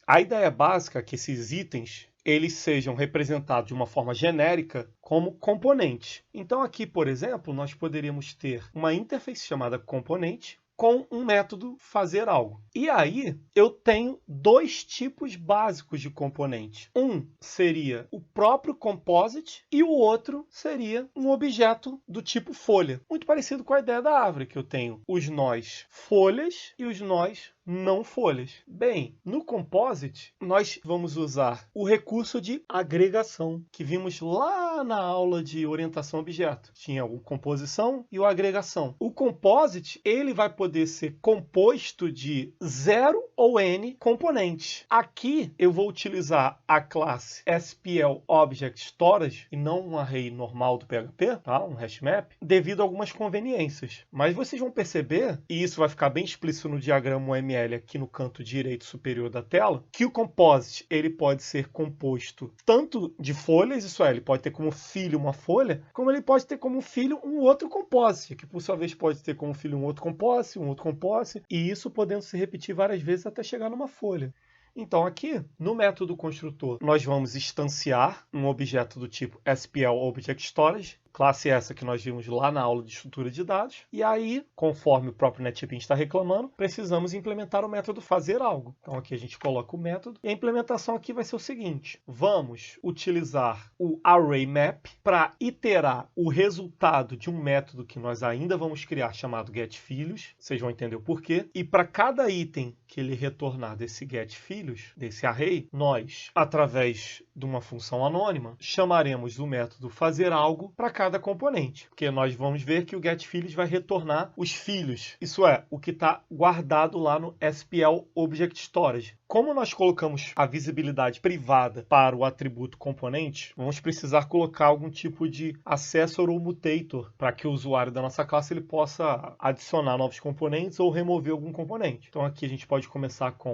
A: A ideia básica é que esses itens eles sejam representados de uma forma genérica como componentes. Então aqui, por exemplo, nós poderíamos ter uma interface chamada componente com um método fazer algo. E aí eu tenho dois tipos básicos de componente. Um seria o próprio composite e o outro seria um objeto do tipo folha. Muito parecido com a ideia da árvore, que eu tenho os nós folhas e os nós não folhas. Bem, no composite, nós vamos usar o recurso de agregação, que vimos lá na aula de orientação a objeto. Tinha o composição e o agregação. O composite, ele vai poder ser composto de 0 ou N componentes. Aqui, eu vou utilizar a classe SPL Object Storage, e não um array normal do PHP, tá? Um hash map, devido a algumas conveniências. Mas vocês vão perceber, e isso vai ficar bem explícito no diagrama UML aqui no canto direito superior da tela, que o composite ele pode ser composto tanto de folhas, isso é, ele pode ter como filho uma folha, como ele pode ter como filho um outro composite, que por sua vez pode ter como filho um outro composite, e isso podendo se repetir várias vezes até chegar numa folha. Então aqui, no método construtor, nós vamos instanciar um objeto do tipo SPL Object Storage, classe essa que nós vimos lá na aula de estrutura de dados, e aí, conforme o próprio NetBeans está reclamando, precisamos implementar o método fazer algo. Então aqui a gente coloca o método, e a implementação aqui vai ser o seguinte: vamos utilizar o ArrayMap para iterar o resultado de um método que nós ainda vamos criar chamado getFilhos, vocês vão entender o porquê, e para cada item que ele retornar desse getFilhos, desse array, nós, através de uma função anônima, chamaremos o método fazer algo para cada componente, porque nós vamos ver que o getFilhos vai retornar os filhos, isso é, o que está guardado lá no SPL Object Storage. Como nós colocamos a visibilidade privada para o atributo componente, vamos precisar colocar algum tipo de accessor ou mutator para que o usuário da nossa classe ele possa adicionar novos componentes ou remover algum componente. Então aqui a gente pode começar com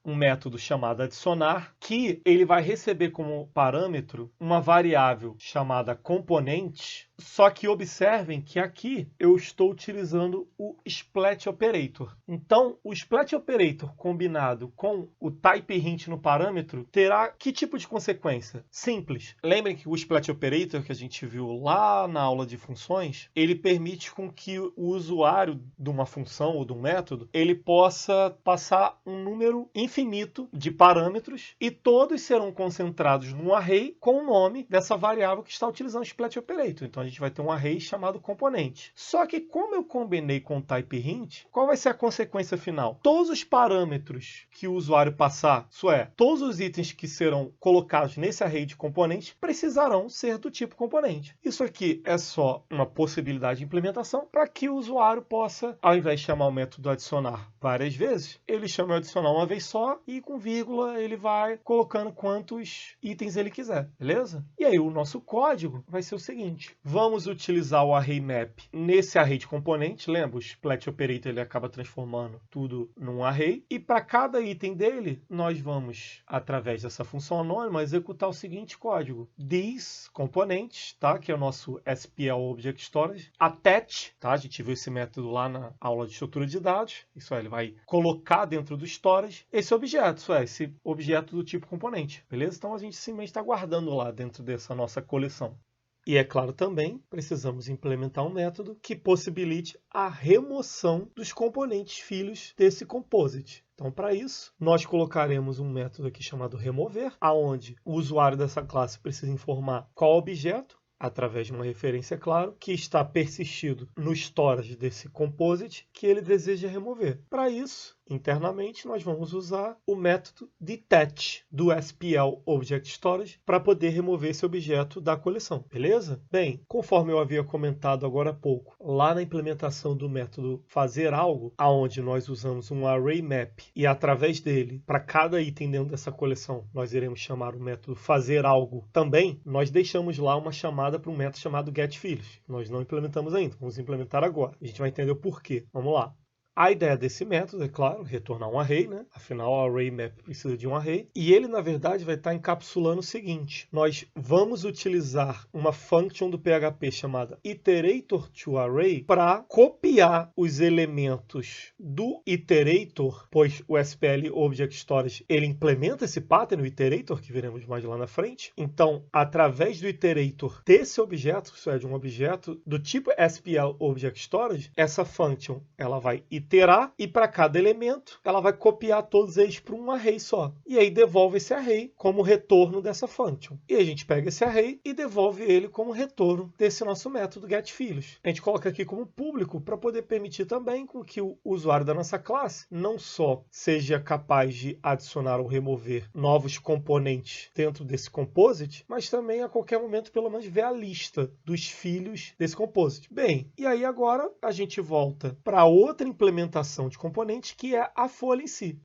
A: um método chamado adicionar, que ele vai receber como parâmetro uma variável chamada componente, só que observem que aqui eu estou utilizando o splat operator. Então, o splat operator combinado com o type hint no parâmetro terá que tipo de consequência? Simples. Lembrem que o splat operator que a gente viu lá na aula de funções, ele permite com que o usuário de uma função ou de um método, ele possa passar um número infinito de parâmetros e todos serão concentrados num array com o nome dessa variável que está utilizando o splat operator. Então, a gente gente vai ter um array chamado componente. Só que como eu combinei com o type hint, qual vai ser a consequência final? Todos os parâmetros que o usuário passar, isso é, todos os itens que serão colocados nesse array de componentes precisarão ser do tipo componente. Isso aqui é só uma possibilidade de implementação para que o usuário possa, ao invés de chamar o método adicionar várias vezes, ele chama o adicionar uma vez só e com vírgula ele vai colocando quantos itens ele quiser, beleza? E aí o nosso código vai ser o seguinte: vamos utilizar o array map nesse array de componentes. Lembra, o split operator ele acaba transformando tudo num array, e para cada item dele nós vamos, através dessa função anônima, executar o seguinte código: this componentes, tá? Que é o nosso SPL Object Storage, attach, tá? A gente viu esse método lá na aula de estrutura de dados. Isso aí, ele vai colocar dentro do storage esse objeto, isso é, esse objeto do tipo componente, beleza? Então a gente simplesmente está guardando lá dentro dessa nossa coleção. E é claro também, precisamos implementar um método que possibilite a remoção dos componentes filhos desse composite. Então, para isso, nós colocaremos um método aqui chamado remover, aonde o usuário dessa classe precisa informar qual objeto, através de uma referência, claro, que está persistido no storage desse composite que ele deseja remover. Para isso, internamente, nós vamos usar o método detach do SPL Object Storage para poder remover esse objeto da coleção, beleza? Bem, conforme eu havia comentado agora há pouco, lá na implementação do método fazer algo, aonde nós usamos um array map e através dele, para cada item dentro dessa coleção, nós iremos chamar o método fazer algo também, nós deixamos lá uma chamada para um método chamado getFields. Nós não implementamos ainda, vamos implementar agora. A gente vai entender o porquê. Vamos lá. A ideia desse método é, claro, retornar um array, né? Afinal, o array map precisa de um array. E ele, na verdade, vai estar encapsulando o seguinte: nós vamos utilizar uma function do PHP chamada iterator_to_array para copiar os elementos do iterator, pois o SPL Object Storage ele implementa esse pattern, o iterator, que veremos mais lá na frente. Então, através do iterator desse objeto, isso é, de um objeto do tipo SPL Object Storage, essa function ela vai iterar e para cada elemento ela vai copiar todos eles para um array só. E aí devolve esse array como retorno dessa function. E a gente pega esse array e devolve ele como retorno desse nosso método getFields. A gente coloca aqui como público para poder permitir também com que o usuário da nossa classe não só seja capaz de adicionar ou remover novos componentes dentro desse composite, mas também a qualquer momento pelo menos ver a lista dos filhos desse composite. Bem, e aí agora a gente volta para outra implementação de componentes, que é a folha em si.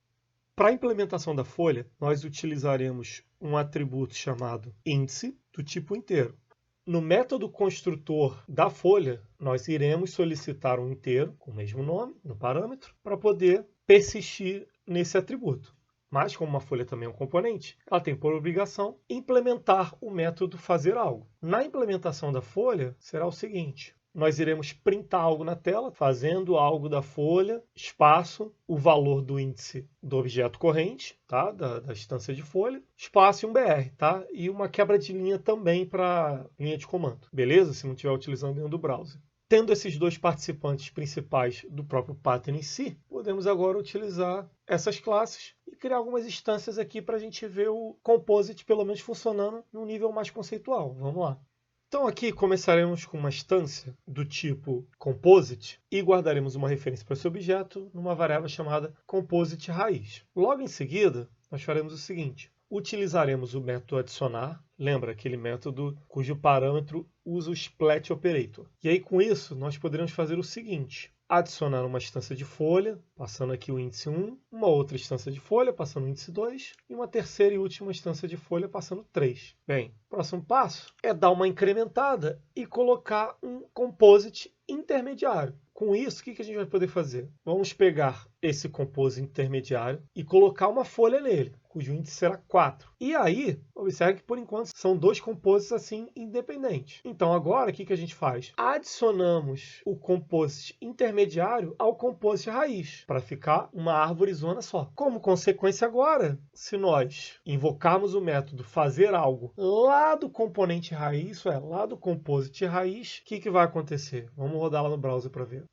A: Para a implementação da folha, nós utilizaremos um atributo chamado índice do tipo inteiro. No método construtor da folha, nós iremos solicitar um inteiro com o mesmo nome, no parâmetro, para poder persistir nesse atributo. Mas, como uma folha também é um componente, ela tem por obrigação implementar o método fazer algo. Na implementação da folha, será o seguinte: nós iremos printar algo na tela, fazendo algo da folha, espaço, o valor do índice do objeto corrente, tá? da instância de folha, espaço e um BR, tá? E uma quebra de linha também para linha de comando, beleza? Se não estiver utilizando dentro do browser. Tendo esses dois participantes principais do próprio pattern em si, podemos agora utilizar essas classes e criar algumas instâncias aqui para a gente ver o composite pelo menos funcionando num nível mais conceitual. Vamos lá. Então aqui começaremos com uma instância do tipo composite e guardaremos uma referência para esse objeto numa variável chamada composite raiz. Logo em seguida, nós faremos o seguinte: utilizaremos o método adicionar, lembra aquele método cujo parâmetro usa o split operator. E aí com isso nós poderemos fazer o seguinte: adicionar uma instância de folha, passando aqui o índice 1, uma outra instância de folha, passando o índice 2, e uma terceira e última instância de folha, passando 3. Bem, o próximo passo é dar uma incrementada e colocar um composite intermediário. Com isso, o que a gente vai poder fazer? Vamos pegar esse composite intermediário e colocar uma folha nele, cujo índice será 4. E aí, observe que por enquanto são dois composites assim independentes. Então agora, o que a gente faz? Adicionamos o composite intermediário ao composite raiz, para ficar uma árvorezona só. Como consequência agora, se nós invocarmos o método fazer algo lá do componente raiz, isso é, lá do composite raiz, o que vai acontecer? Vamos rodar lá no browser para ver.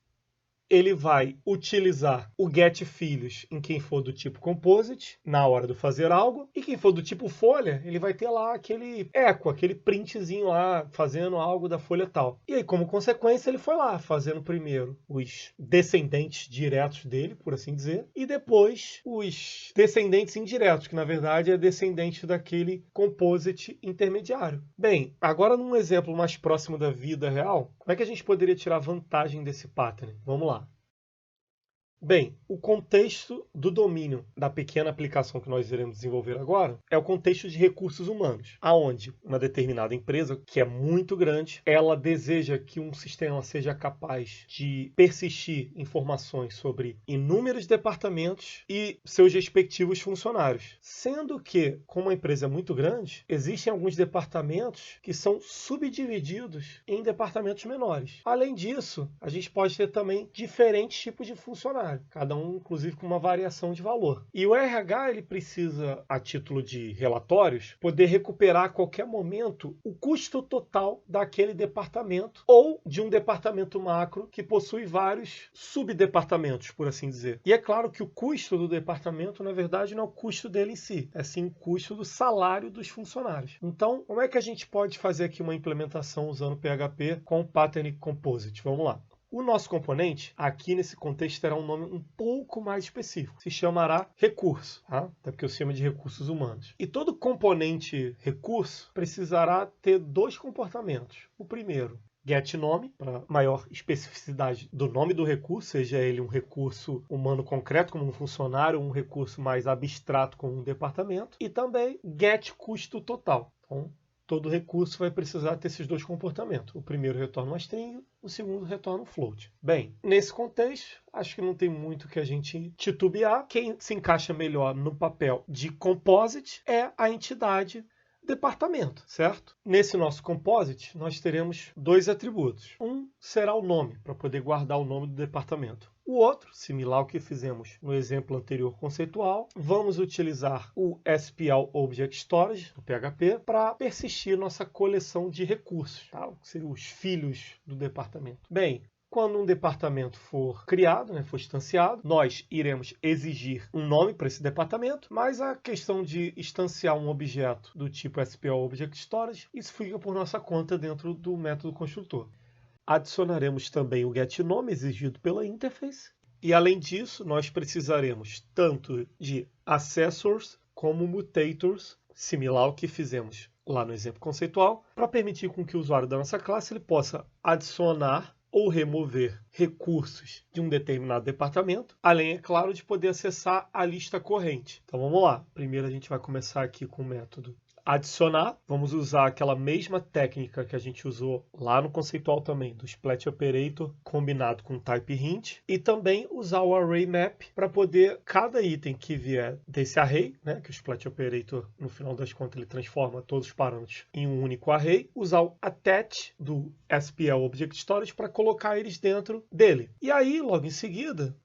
A: ele vai utilizar o getFilhos em quem for do tipo composite, na hora de fazer algo, e quem for do tipo folha, ele vai ter lá aquele eco, aquele printzinho lá, fazendo algo da folha tal. E aí, como consequência, ele foi lá, fazendo primeiro os descendentes diretos dele, por assim dizer, e depois os descendentes indiretos, que na verdade é descendente daquele composite intermediário. Bem, agora num exemplo mais próximo da vida real, como é que a gente poderia tirar vantagem desse pattern? Vamos lá. Bem, o contexto do domínio da pequena aplicação que nós iremos desenvolver agora é o contexto de recursos humanos, aonde uma determinada empresa, que é muito grande, ela deseja que um sistema seja capaz de persistir informações sobre inúmeros departamentos e seus respectivos funcionários. Sendo que, como a empresa é muito grande, existem alguns departamentos que são subdivididos em departamentos menores. Além disso, a gente pode ter também diferentes tipos de funcionários, cada um, inclusive, com uma variação de valor. E o RH, ele precisa, a título de relatórios, poder recuperar a qualquer momento o custo total daquele departamento ou de um departamento macro que possui vários subdepartamentos, por assim dizer. E é claro que o custo do departamento, na verdade, não é o custo dele em si, é sim o custo do salário dos funcionários. Então, como é que a gente pode fazer aqui uma implementação usando PHP com o Pattern Composite? Vamos lá. O nosso componente, aqui nesse contexto, terá um nome um pouco mais específico. Se chamará recurso, tá? Até porque eu chamo de recursos humanos. E todo componente recurso precisará ter dois comportamentos. O primeiro, getNome, para maior especificidade do nome do recurso, seja ele um recurso humano concreto, como um funcionário, ou um recurso mais abstrato, como um departamento. E também getCustoTotal. Então, todo recurso vai precisar ter esses dois comportamentos. O primeiro retorna uma string, o segundo retorna um float. Bem, nesse contexto, acho que não tem muito que a gente titubear. Quem se encaixa melhor no papel de composite é a entidade departamento, certo? Nesse nosso composite, nós teremos dois atributos. Um será o nome, para poder guardar o nome do departamento. O outro, similar ao que fizemos no exemplo anterior conceitual, vamos utilizar o SPL Object Storage, o PHP, para persistir nossa coleção de recursos, tá? Que seriam os filhos do departamento. Bem, quando um departamento for criado, for instanciado, nós iremos exigir um nome para esse departamento, mas a questão de instanciar um objeto do tipo SPL Object Storage, isso fica por nossa conta dentro do método construtor. Adicionaremos também o getNome exigido pela interface, e além disso, nós precisaremos tanto de accessors como mutators, similar ao que fizemos lá no exemplo conceitual, para permitir com que o usuário da nossa classe ele possa adicionar ou remover recursos de um determinado departamento, além, é claro, de poder acessar a lista corrente. Então vamos lá. Primeiro a gente vai começar aqui com o método adicionar. Vamos usar aquela mesma técnica que a gente usou lá no conceitual também, do split operator combinado com type hint, e também usar o array map para poder, cada item que vier desse array, que o split operator, no final das contas, ele transforma todos os parâmetros em um único array, usar o attach do SPL Object Storage para colocar eles dentro dele. E aí, logo em seguida,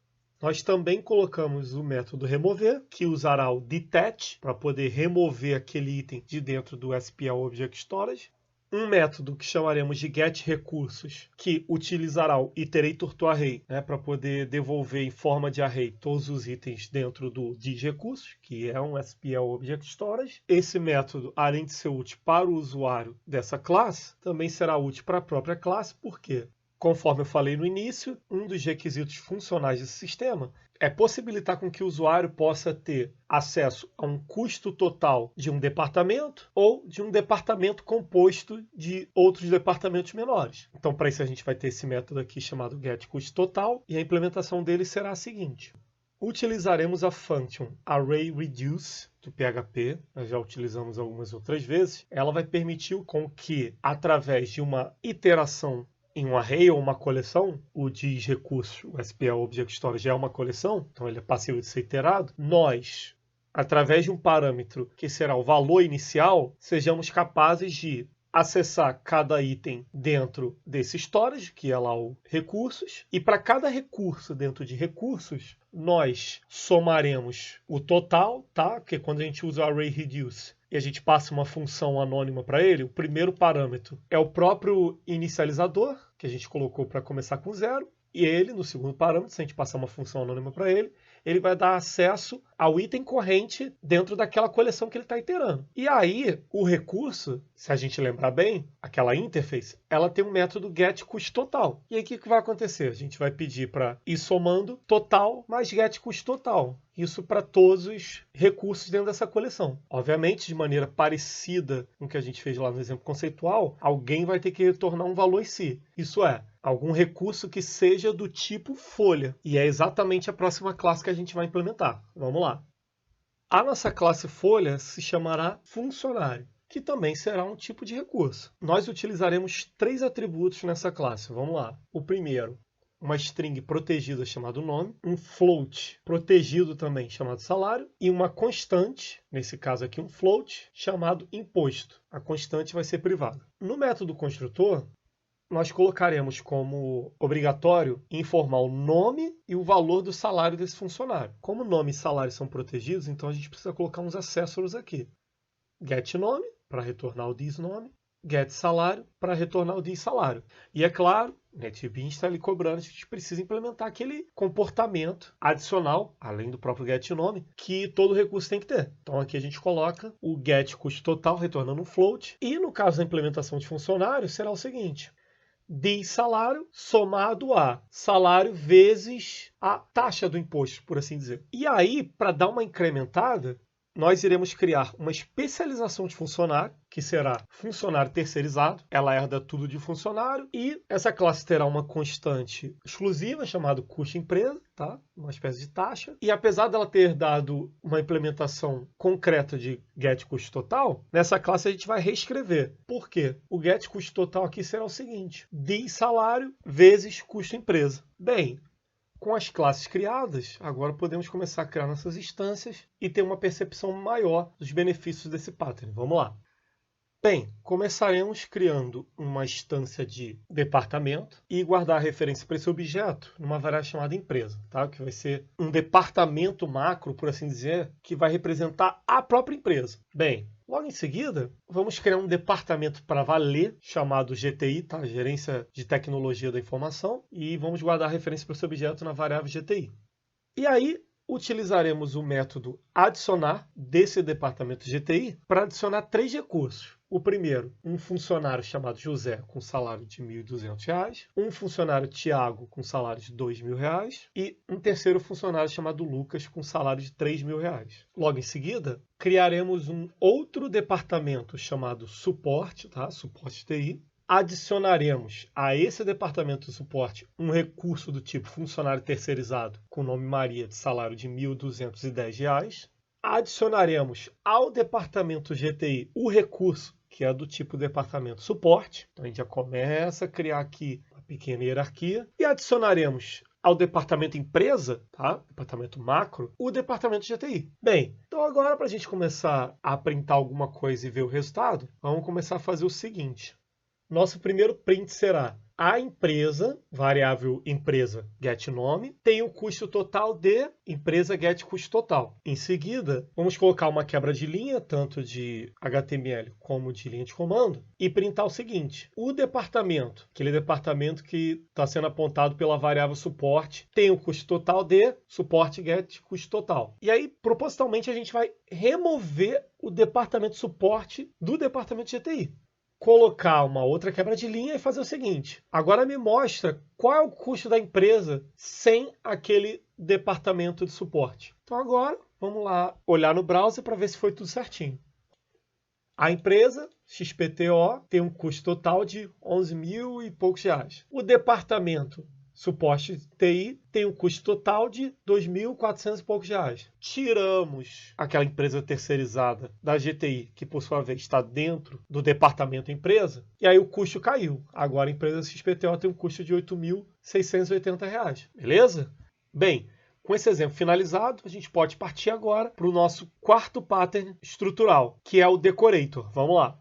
A: nós também colocamos o método remover, que usará o detach para poder remover aquele item de dentro do SPL Object Storage. Um método que chamaremos de getRecursos, que utilizará o iterator-to-array, para poder devolver em forma de array todos os itens dentro do disRecursos, que é um SPL Object Storage. Esse método, além de ser útil para o usuário dessa classe, também será útil para a própria classe, por quê? Conforme eu falei no início, um dos requisitos funcionais desse sistema é possibilitar com que o usuário possa ter acesso a um custo total de um departamento ou de um departamento composto de outros departamentos menores. Então, para isso, a gente vai ter esse método aqui chamado getCustoTotal, e a implementação dele será a seguinte. Utilizaremos a function ArrayReduce do PHP, nós já utilizamos algumas outras vezes. Ela vai permitir com que, através de uma iteração em um array ou uma coleção, o disRecursos, o SPL Object Storage é uma coleção, então ele é passível de ser iterado, nós, através de um parâmetro que será o valor inicial, sejamos capazes de acessar cada item dentro desse storage, que é lá o recursos, e para cada recurso dentro de recursos, nós somaremos o total, tá? Porque quando a gente usa o ArrayReduce, e a gente passa uma função anônima para ele, o primeiro parâmetro é o próprio inicializador, que a gente colocou para começar com 0, E ele, no segundo parâmetro, se a gente passar uma função anônima para ele vai dar acesso ao item corrente dentro daquela coleção que ele está iterando. E aí, o recurso, se a gente lembrar bem, aquela interface, ela tem um método getCustTotal. E aí, o que vai acontecer? A gente vai pedir para ir somando total mais getCustTotal. Isso para todos os recursos dentro dessa coleção. Obviamente, de maneira parecida com o que a gente fez lá no exemplo conceitual, alguém vai ter que retornar um valor em si. Isso é, algum recurso que seja do tipo folha. E é exatamente a próxima classe que a gente vai implementar. Vamos lá. A nossa classe folha se chamará funcionário, que também será um tipo de recurso. Nós utilizaremos 3 atributos nessa classe. Vamos lá. O primeiro, uma string protegida chamado nome, um float protegido também chamado salário e uma constante, nesse caso aqui um float, chamado imposto. A constante vai ser privada. No método construtor, nós colocaremos como obrigatório informar o nome e o valor do salário desse funcionário. Como nome e salário são protegidos, então a gente precisa colocar uns accessors aqui. GetNome, para retornar o thisNome, getSalário, para retornar o thissalário. E é claro, NetBeans está ali cobrando, a gente precisa implementar aquele comportamento adicional, além do próprio getNome, que todo recurso tem que ter. Então aqui a gente coloca o getCustTotal retornando um float. E no caso da implementação de funcionário, será o seguinte: thissalário somado a salário vezes a taxa do imposto, por assim dizer. E aí, para dar uma incrementada, nós iremos criar uma especialização de funcionário, que será funcionário terceirizado. Ela herda tudo de funcionário e essa classe terá uma constante exclusiva chamada custo empresa, tá? Uma espécie de taxa. E apesar dela ter dado uma implementação concreta de getCustTotal, nessa classe a gente vai reescrever. Por quê? O getCustTotal aqui será o seguinte: thissalário vezes custo empresa. Bem, com as classes criadas, agora podemos começar a criar nossas instâncias e ter uma percepção maior dos benefícios desse pattern. Vamos lá. Bem, começaremos criando uma instância de departamento e guardar a referência para esse objeto numa variável chamada empresa, tá? Que vai ser um departamento macro, por assim dizer, que vai representar a própria empresa. Bem, logo em seguida, vamos criar um departamento para valer, chamado GTI, tá? Gerência de Tecnologia da Informação, e vamos guardar a referência para esse objeto na variável GTI. E aí, utilizaremos o método adicionar desse departamento GTI para adicionar 3 recursos. O primeiro, um funcionário chamado José com salário de R$ 1.200, um funcionário Tiago com salário de R$ 2.000 e um terceiro funcionário chamado Lucas com salário de R$ 3.000. Logo em seguida, criaremos um outro departamento chamado suporte, tá? Suporte TI. Adicionaremos a esse departamento de suporte um recurso do tipo funcionário terceirizado com o nome Maria de salário de R$ 1.210. Adicionaremos ao departamento GTI o recurso que é do tipo departamento suporte. Então a gente já começa a criar aqui uma pequena hierarquia. E adicionaremos ao departamento empresa, tá? Departamento macro, o departamento GTI. Bem, então agora para a gente começar a printar alguma coisa e ver o resultado, vamos começar a fazer o seguinte. Nosso primeiro print será a empresa, variável empresa getNome, tem o custo total de empresa getCustTotal. Em seguida, vamos colocar uma quebra de linha, tanto de HTML como de linha de comando, e printar o seguinte: o departamento, aquele departamento que está sendo apontado pela variável suporte, tem o custo total de suporte getCustTotal. E aí, propositalmente, a gente vai remover o departamento suporte do departamento GTI. Colocar uma outra quebra de linha e fazer o seguinte. Agora me mostra qual é o custo da empresa sem aquele departamento de suporte. Então agora, vamos lá olhar no browser para ver se foi tudo certinho. A empresa, XPTO, tem um custo total de 11 mil e poucos reais. O departamento suporte TI tem um custo total de 2.400 e poucos reais. Tiramos aquela empresa terceirizada da GTI, que por sua vez está dentro do departamento empresa, e aí o custo caiu. Agora a empresa XPTO tem um custo de R$ 8.680. Beleza? Bem, com esse exemplo finalizado, a gente pode partir agora para o nosso quarto pattern estrutural, que é o decorator. Vamos lá.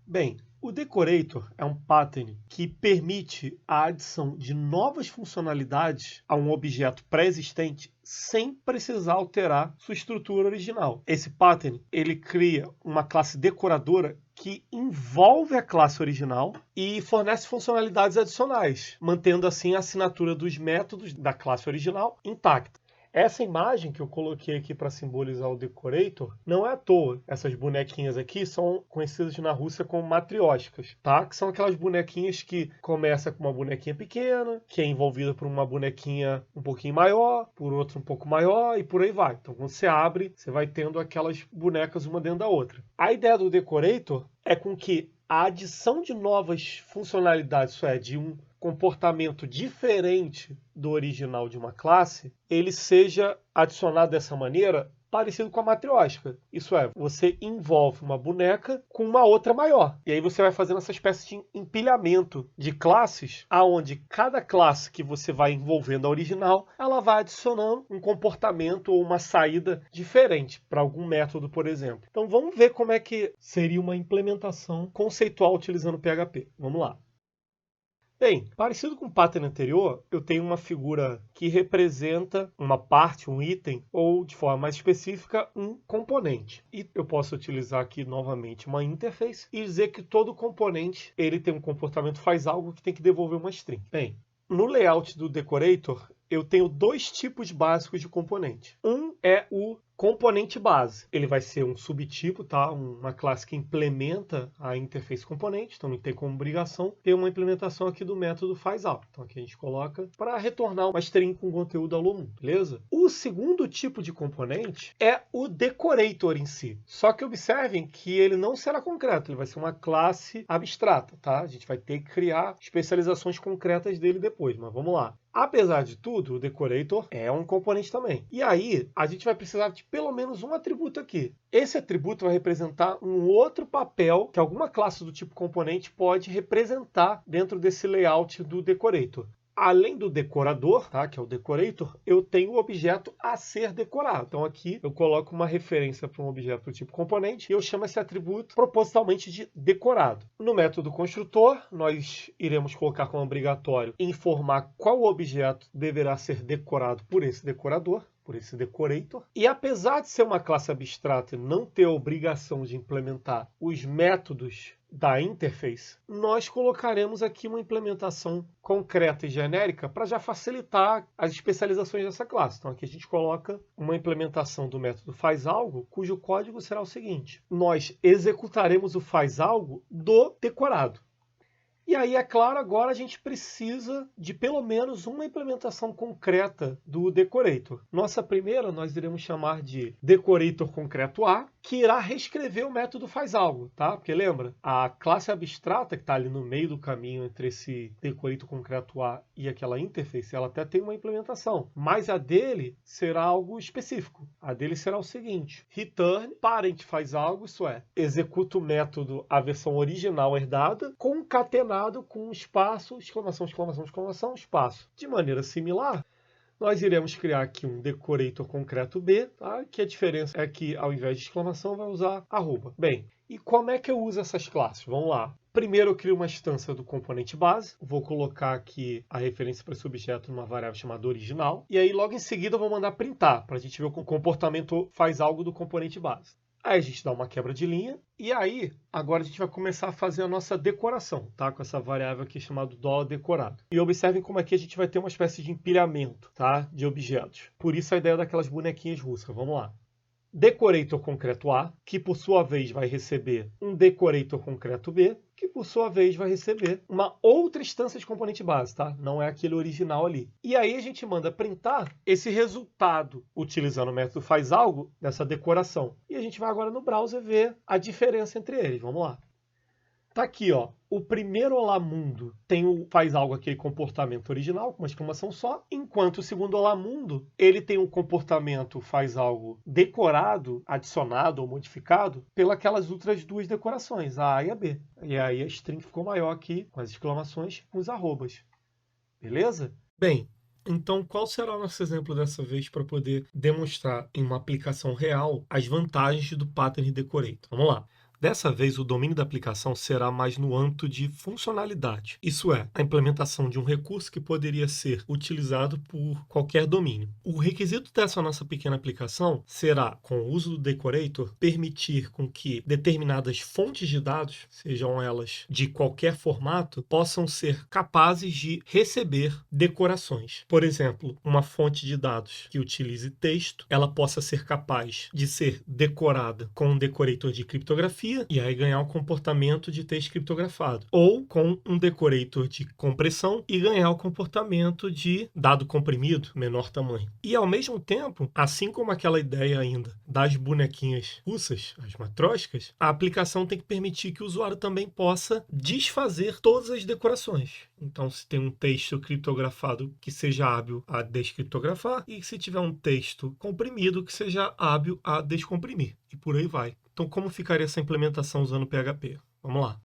A: Bem, O decorator é um pattern que permite a adição de novas funcionalidades a um objeto pré-existente sem precisar alterar sua estrutura original. Esse pattern ele cria uma classe decoradora que envolve a classe original e fornece funcionalidades adicionais, mantendo assim a assinatura dos métodos da classe original intacta. Essa imagem que eu coloquei aqui para simbolizar o decorator não é à toa. Essas bonequinhas aqui são conhecidas na Rússia como matrióticas, tá? Que são aquelas bonequinhas que começa com uma bonequinha pequena, que é envolvida por uma bonequinha um pouquinho maior, por outra um pouco maior e por aí vai. Então quando você abre, você vai tendo aquelas bonecas uma dentro da outra. A ideia do decorator é com que a adição de novas funcionalidades, isso é, de um comportamento diferente do original de uma classe, ele seja adicionado dessa maneira parecido com a matriótica. Isso é, você envolve uma boneca com uma outra maior. E aí você vai fazendo essa espécie de empilhamento de classes, aonde cada classe que você vai envolvendo a original, ela vai adicionando um comportamento ou uma saída diferente para algum método, por exemplo. Então vamos ver como é que seria uma implementação conceitual utilizando PHP. Vamos lá. Bem, parecido com o pattern anterior, eu tenho uma figura que representa uma parte, um item, ou, de forma mais específica, um componente. E eu posso utilizar aqui novamente uma interface e dizer que todo componente ele tem um comportamento, faz algo que tem que devolver uma string. Bem, no layout do decorator, eu tenho dois tipos básicos de componente. Um é o componente base. Ele vai ser um subtipo, tá? Uma classe que implementa a interface componente, então não tem como obrigação ter uma implementação aqui do método fazAll. Então aqui a gente coloca para retornar uma string com conteúdo alô, beleza? O segundo tipo de componente é o decorator em si. Só que observem que ele não será concreto, ele vai ser uma classe abstrata, tá? A gente vai ter que criar especializações concretas dele depois, mas vamos lá. Apesar de tudo, o decorator é um componente também. E aí, a gente vai precisar de pelo menos um atributo aqui. Esse atributo vai representar um outro papel que alguma classe do tipo componente pode representar dentro desse layout do decorator. Além do decorador, tá, que é o decorator, eu tenho o objeto a ser decorado. Então aqui eu coloco uma referência para um objeto do tipo componente e eu chamo esse atributo propositalmente de decorado. No método construtor, nós iremos colocar como obrigatório informar qual objeto deverá ser decorado por esse decorador, por esse decorator. E apesar de ser uma classe abstrata e não ter a obrigação de implementar os métodos da interface, nós colocaremos aqui uma implementação concreta e genérica para já facilitar as especializações dessa classe. Então aqui a gente coloca uma implementação do método fazAlgo, cujo código será o seguinte: nós executaremos o fazAlgo do decorado. E aí, é claro, agora a gente precisa de pelo menos uma implementação concreta do decorator. Nossa primeira nós iremos chamar de decorator concreto A, que irá reescrever o método fazAlgo, tá? Porque lembra, a classe abstrata que está ali no meio do caminho entre esse decorator concreto A e aquela interface, ela até tem uma implementação, mas a dele será algo específico. A dele será o seguinte: return parent fazAlgo, isso é, executa o método a versão original herdada, concatenado com espaço, exclamação, exclamação, exclamação, espaço. De maneira similar, nós iremos criar aqui um decorator concreto B, tá? Que a diferença é que ao invés de exclamação vai usar arroba. Bem, e como é que eu uso essas classes? Vamos lá. Primeiro eu crio uma instância do componente base, vou colocar aqui a referência para esse objeto numa variável chamada original, e aí logo em seguida eu vou mandar printar, para a gente ver o comportamento fazAlgo do componente base. Aí a gente dá uma quebra de linha, e aí agora a gente vai começar a fazer a nossa decoração, tá? Com essa variável aqui chamada $decorado. E observem como aqui a gente vai ter uma espécie de empilhamento, tá? De objetos. Por isso a ideia daquelas bonequinhas russas. Vamos lá. Decorator concreto A, que por sua vez vai receber um decorator concreto B, que por sua vez vai receber uma outra instância de componente base, tá? Não é aquele original ali. E aí a gente manda printar esse resultado utilizando o método fazAlgo dessa decoração. E a gente vai agora no browser ver a diferença entre eles. Vamos lá. Tá aqui, ó. O primeiro Olá Mundo tem o fazAlgo, aquele comportamento original, com uma exclamação só, enquanto o segundo Olá Mundo, ele tem um comportamento fazAlgo decorado, adicionado ou modificado pelas outras duas decorações, a A e a B. E aí a string ficou maior aqui, com as exclamações, com os arrobas. Beleza? Bem, então qual será o nosso exemplo dessa vez para poder demonstrar em uma aplicação real as vantagens do pattern decorator? Vamos lá. Dessa vez, o domínio da aplicação será mais no âmbito de funcionalidade. Isso é, a implementação de um recurso que poderia ser utilizado por qualquer domínio. O requisito dessa nossa pequena aplicação será, com o uso do decorator, permitir com que determinadas fontes de dados, sejam elas de qualquer formato, possam ser capazes de receber decorações. Por exemplo, uma fonte de dados que utilize texto, ela possa ser capaz de ser decorada com um decorator de criptografia e aí ganhar o comportamento de texto criptografado, ou com um decorator de compressão e ganhar o comportamento de dado comprimido, menor tamanho. E ao mesmo tempo, assim como aquela ideia ainda das bonequinhas russas, as matroscas, a aplicação tem que permitir que o usuário também possa desfazer todas as decorações. Então, se tem um texto criptografado que seja hábil a descriptografar, e se tiver um texto comprimido que seja hábil a descomprimir. E por aí vai. Então, como ficaria essa implementação usando PHP? Vamos lá.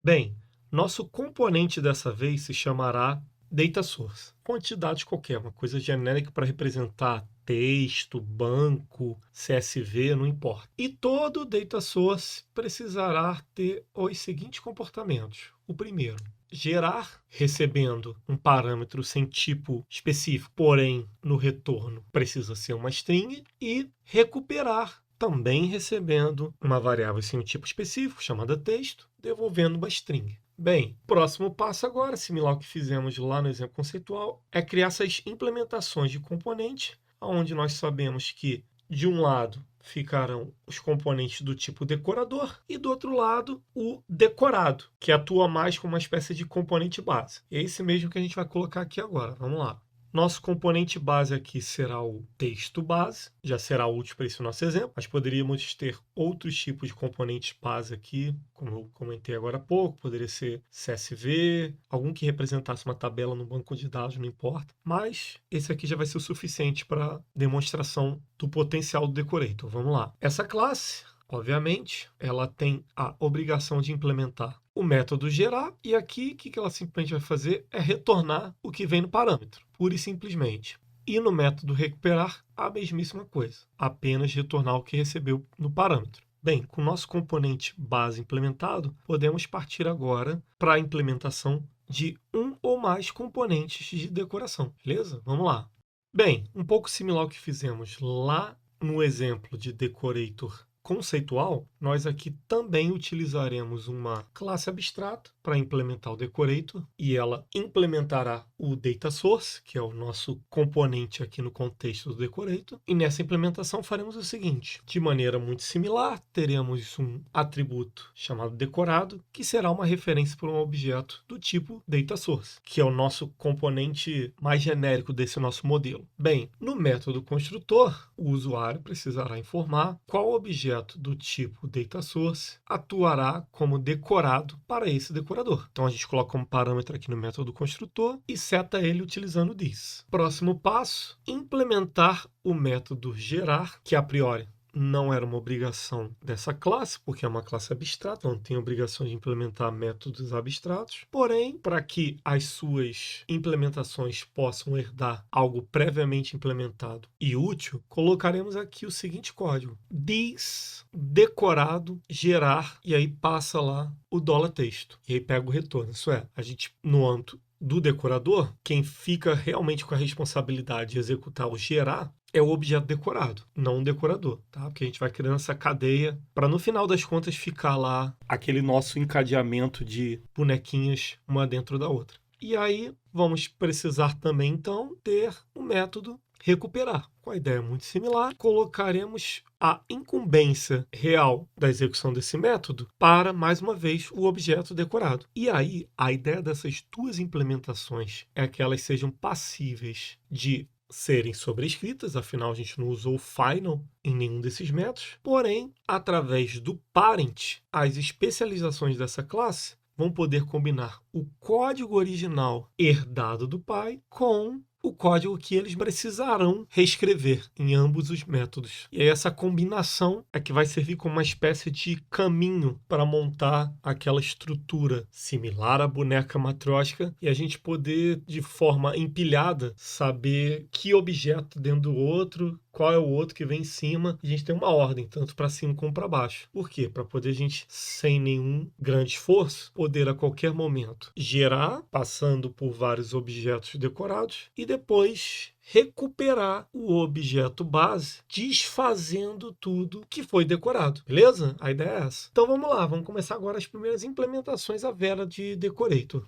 A: Bem, nosso componente dessa vez se chamará Data Source. Fonte de dados qualquer, uma coisa genérica para representar texto, banco, CSV, não importa. E todo Data Source precisará ter os seguintes comportamentos. O primeiro, gerar, recebendo um parâmetro sem tipo específico, porém no retorno precisa ser uma string, e recuperar, também recebendo uma variável sem um tipo específico, chamada texto, devolvendo uma string. Bem, próximo passo agora, similar ao que fizemos lá no exemplo conceitual, é criar essas implementações de componente, onde nós sabemos que, de um lado, ficarão os componentes do tipo decorador e, do outro lado, o decorado, que atua mais como uma espécie de componente base. É esse mesmo que a gente vai colocar aqui agora. Vamos lá. Nosso componente base aqui será o texto base, já será útil para esse nosso exemplo, mas poderíamos ter outros tipos de componentes base aqui, como eu comentei agora há pouco, poderia ser CSV, algum que representasse uma tabela no banco de dados, não importa, mas esse aqui já vai ser o suficiente para demonstração do potencial do decorator. Vamos lá. Essa classe, obviamente, ela tem a obrigação de implementar o método gerar, e aqui o que ela simplesmente vai fazer é retornar o que vem no parâmetro, pura e simplesmente. E no método recuperar, a mesmíssima coisa, apenas retornar o que recebeu no parâmetro. Bem, com o nosso componente base implementado, podemos partir agora para a implementação de um ou mais componentes de decoração, beleza? Vamos lá. Bem, um pouco similar ao que fizemos lá no exemplo de decorator conceitual, nós aqui também utilizaremos uma classe abstrata para implementar o decorator, e ela implementará o data source, que é o nosso componente aqui no contexto do decorator, e nessa implementação faremos o seguinte: de maneira muito similar, teremos um atributo chamado decorado, que será uma referência para um objeto do tipo data source, que é o nosso componente mais genérico desse nosso modelo. Bem, no método construtor, o usuário precisará informar qual objeto do tipo data source atuará como decorado para esse decorador. Então a gente coloca um parâmetro aqui no método construtor e seta ele utilizando this. Próximo passo, implementar o método gerar, que a priori não era uma obrigação dessa classe, porque é uma classe abstrata, não tem obrigação de implementar métodos abstratos. Porém, para que as suas implementações possam herdar algo previamente implementado e útil, colocaremos aqui o seguinte código: this decorado gerar, e aí passa lá o $texto, e aí pega o retorno. Isso é, a gente, no âmbito do decorador, quem fica realmente com a responsabilidade de executar o gerar é o objeto decorado, não o decorador, tá? Porque a gente vai criando essa cadeia para, no final das contas, ficar lá aquele nosso encadeamento de bonequinhas uma dentro da outra. E aí vamos precisar também, então, ter o método recuperar. Com a ideia muito similar, colocaremos a incumbência real da execução desse método para, mais uma vez, o objeto decorado. E aí, a ideia dessas duas implementações é que elas sejam passíveis de serem sobrescritas, afinal a gente não usou o final em nenhum desses métodos, porém, através do parent, as especializações dessa classe vão poder combinar o código original herdado do pai com o código que eles precisarão reescrever em ambos os métodos. E aí essa combinação é que vai servir como uma espécie de caminho para montar aquela estrutura similar à boneca matrioshka e a gente poder, de forma empilhada, saber que objeto dentro do outro, qual é o outro que vem em cima, e a gente tem uma ordem, tanto para cima como para baixo. Por quê? Para poder a gente, sem nenhum grande esforço, poder a qualquer momento gerar, passando por vários objetos decorados, e depois recuperar o objeto base, desfazendo tudo que foi decorado. Beleza? A ideia é essa. Então vamos lá, vamos começar agora as primeiras implementações à vera de Decorator.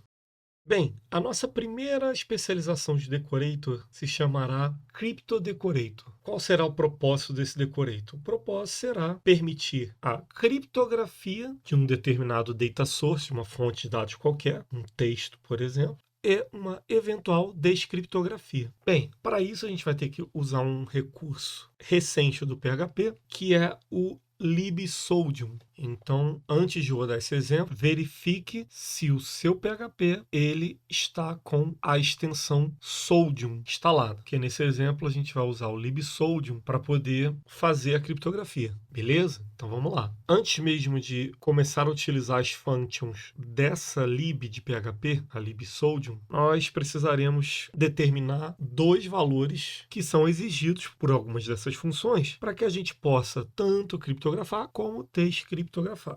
A: Bem, a nossa primeira especialização de Decorator se chamará Crypto Decorator. Qual será o propósito desse Decorator? O propósito será permitir a criptografia de um determinado data source, uma fonte de dados qualquer, um texto, por exemplo, e uma eventual descriptografia. Bem, para isso a gente vai ter que usar um recurso recente do PHP, que é o libsodium. Então, antes de rodar esse exemplo, verifique se o seu PHP ele está com a extensão Sodium instalada. Porque nesse exemplo a gente vai usar o libsodium para poder fazer a criptografia. Beleza? Então vamos lá. Antes mesmo de começar a utilizar as functions dessa lib de PHP, a libsodium, nós precisaremos determinar dois valores que são exigidos por algumas dessas funções para que a gente possa tanto criptografar como descriptografar.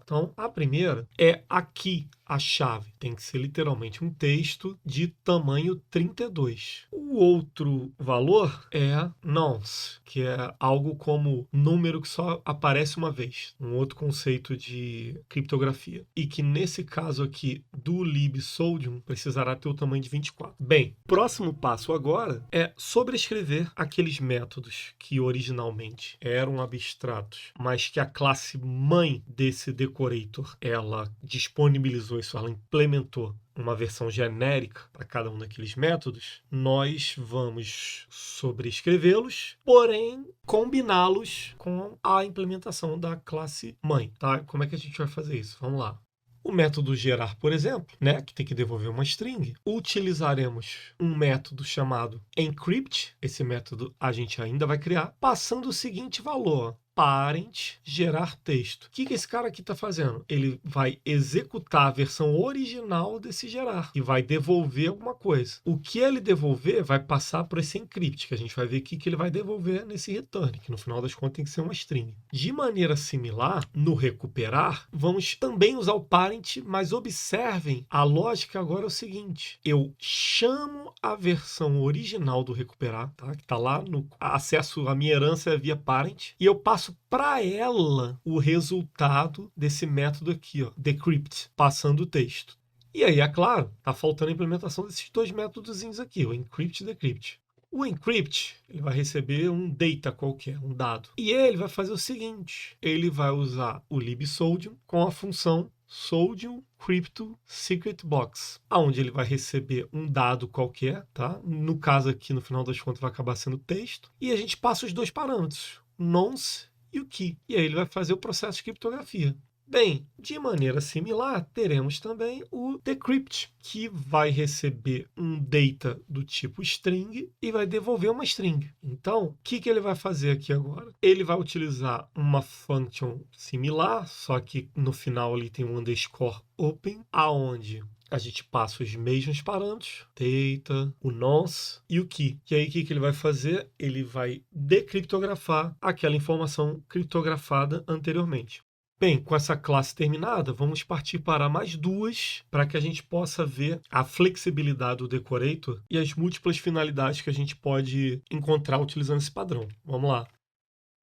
A: Então, a primeira é aqui a chave. Tem que ser literalmente um texto de tamanho 32. O outro valor é nonce, que é algo como número que só aparece uma vez. Um outro conceito de criptografia. E que nesse caso aqui do libsodium precisará ter o tamanho de 24. Bem, próximo passo agora é sobrescrever aqueles métodos que originalmente eram abstratos, mas que a classe mãe desse decorator ela disponibilizou isso, ela implementou uma versão genérica para cada um daqueles métodos, nós vamos sobrescrevê-los, porém combiná-los com a implementação da classe mãe. Tá? Como é que a gente vai fazer isso? Vamos lá. O método gerar, por exemplo, né, que tem que devolver uma string, utilizaremos um método chamado encrypt. Esse método a gente ainda vai criar, passando o seguinte valor: parent gerar texto. O que esse cara aqui está fazendo? Ele vai executar a versão original desse gerar e vai devolver alguma coisa. O que ele devolver vai passar por esse encrypt, que a gente vai ver aqui que ele vai devolver nesse return, que no final das contas tem que ser uma string. De maneira similar, no recuperar, vamos também usar o parent, mas observem, a lógica agora é o seguinte: eu chamo a versão original do recuperar, tá? Que está lá no acesso à minha herança via parent, e eu passo para ela o resultado desse método aqui, ó, decrypt, passando o texto. E aí, é claro, está faltando a implementação desses dois métodos aqui, o encrypt e decrypt. O encrypt ele vai receber um data qualquer, um dado. E ele vai fazer o seguinte: ele vai usar o libsodium com a função Sodium Crypto Secret Box, onde ele vai receber um dado qualquer, tá? No caso aqui, no final das contas, vai acabar sendo texto. E a gente passa os dois parâmetros, nonce e o key. E aí ele vai fazer o processo de criptografia. Bem, de maneira similar, teremos também o decrypt, que vai receber um data do tipo string e vai devolver uma string. Então, o que ele vai fazer aqui agora? Ele vai utilizar uma function similar, só que no final ali tem um underscore open, aonde a gente passa os mesmos parâmetros, data, o nonce e o key. E aí o que ele vai fazer? Ele vai decriptografar aquela informação criptografada anteriormente. Bem, com essa classe terminada, vamos partir para mais duas para que a gente possa ver a flexibilidade do decorator e as múltiplas finalidades que a gente pode encontrar utilizando esse padrão. Vamos lá.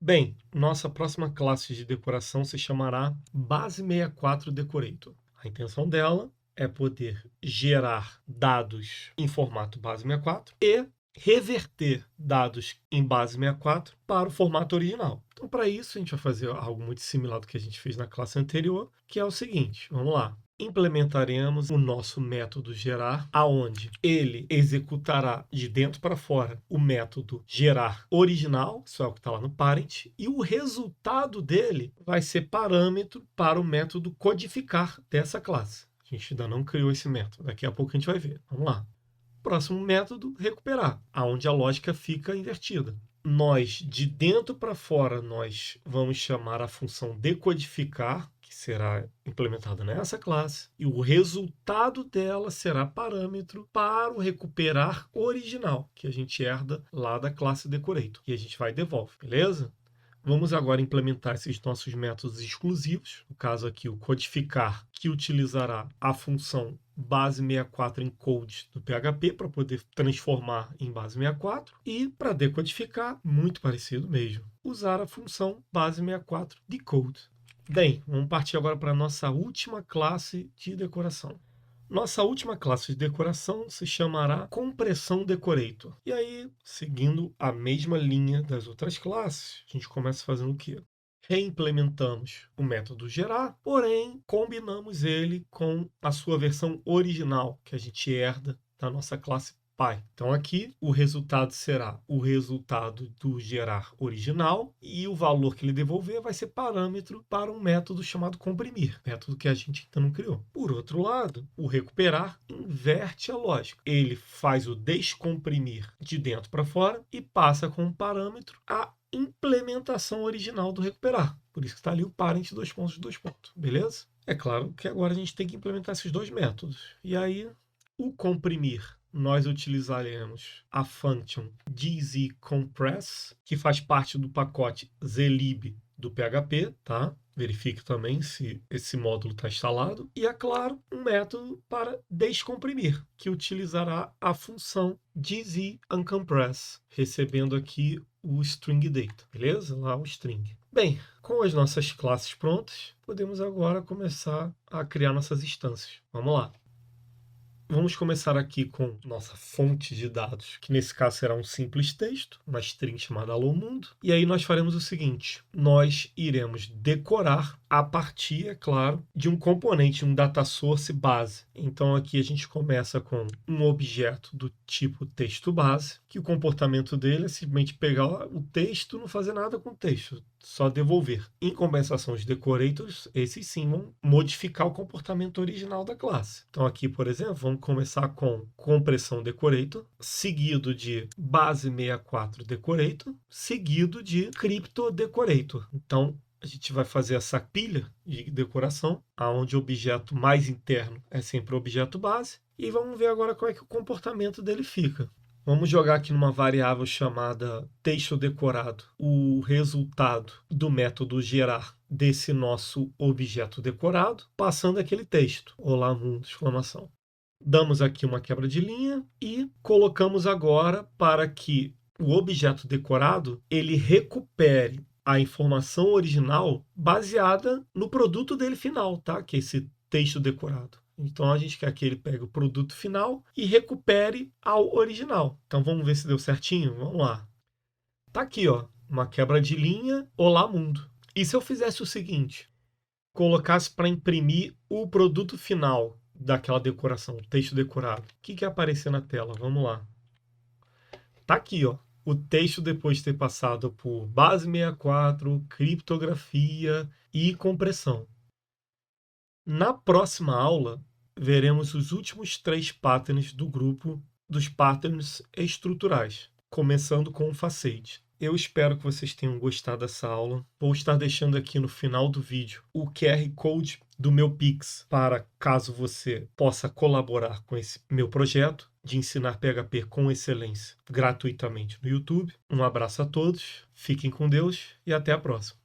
A: Bem, nossa próxima classe de decoração se chamará Base64 Decorator. A intenção dela é poder gerar dados em formato Base64 e reverter dados em Base64 para o formato original. Então, para isso, a gente vai fazer algo muito similar do que a gente fez na classe anterior, que é o seguinte, vamos lá. Implementaremos o nosso método gerar, aonde ele executará de dentro para fora o método gerar original, isso é o que está lá no parent, e o resultado dele vai ser parâmetro para o método codificar dessa classe. A gente ainda não criou esse método, daqui a pouco a gente vai ver. Vamos lá. Próximo método, recuperar, aonde a lógica fica invertida. Nós, de dentro para fora, nós vamos chamar a função decodificar, que será implementada nessa classe, e o resultado dela será parâmetro para o recuperar original, que a gente herda lá da classe decorator, e a gente vai e devolve, beleza? Vamos agora implementar esses nossos métodos exclusivos, no caso aqui o codificar, que utilizará a função base64 encode do PHP para poder transformar em base64, e para decodificar, muito parecido mesmo, usar a função base64 decode. Bem, vamos partir agora para a nossa última classe de decoração. Nossa última classe de decoração se chamará compressão decorator. E aí, seguindo a mesma linha das outras classes, a gente começa fazendo o quê? Reimplementamos o método gerar, porém combinamos ele com a sua versão original, que a gente herda da nossa classe pai. Então aqui o resultado será o resultado do gerar original e o valor que ele devolver vai ser parâmetro para um método chamado comprimir, método que a gente ainda não criou. Por outro lado, o recuperar inverte a lógica. Ele faz o descomprimir de dentro para fora e passa como parâmetro a implementação original do recuperar. Por isso que está ali o parent dois pontos, beleza? É claro que agora a gente tem que implementar esses dois métodos. E aí, o comprimir, nós utilizaremos a function gzcompress, que faz parte do pacote zlib do PHP, tá? Verifique também se esse módulo está instalado. E, é claro, um método para descomprimir, que utilizará a função gzuncompress, recebendo aqui o string data, beleza? Lá o string. Bem, com as nossas classes prontas, podemos agora começar a criar nossas instâncias. Vamos lá. Vamos começar aqui com nossa fonte de dados, que nesse caso será um simples texto, uma string chamada Alô Mundo. E aí nós faremos o seguinte, nós iremos decorar a partir, é claro, de um componente, um data source base. Então aqui a gente começa com um objeto do tipo texto base, que o comportamento dele é simplesmente pegar o texto e não fazer nada com o texto, só devolver. Em compensação, os decorators, esses sim vão modificar o comportamento original da classe. Então aqui, por exemplo, vamos começar com compressão decorator, seguido de base64 decorator, seguido de crypto decorator. Então a gente vai fazer essa pilha de decoração, onde o objeto mais interno é sempre o objeto base, e vamos ver agora qual é que o comportamento dele fica. Vamos jogar aqui numa variável chamada texto decorado o resultado do método gerar desse nosso objeto decorado, passando aquele texto, olá mundo, exclamação. Damos aqui uma quebra de linha e colocamos agora para que o objeto decorado ele recupere a informação original baseada no produto dele final, tá? Que é esse texto decorado. Então a gente quer que ele pegue o produto final e recupere ao original. Então vamos ver se deu certinho? Vamos lá. Tá aqui, ó, uma quebra de linha, olá mundo. E se eu fizesse o seguinte, colocasse para imprimir o produto final daquela decoração, o texto decorado, o que ia aparecer na tela? Vamos lá. Tá aqui, ó. O texto depois de ter passado por base64, criptografia e compressão. Na próxima aula, veremos os últimos 3 patterns do grupo dos patterns estruturais, começando com o facade. Eu espero que vocês tenham gostado dessa aula. Vou estar deixando aqui no final do vídeo o QR Code do meu Pix, para caso você possa colaborar com esse meu projeto de ensinar PHP com excelência gratuitamente no YouTube. Um abraço a todos, fiquem com Deus e até a próxima.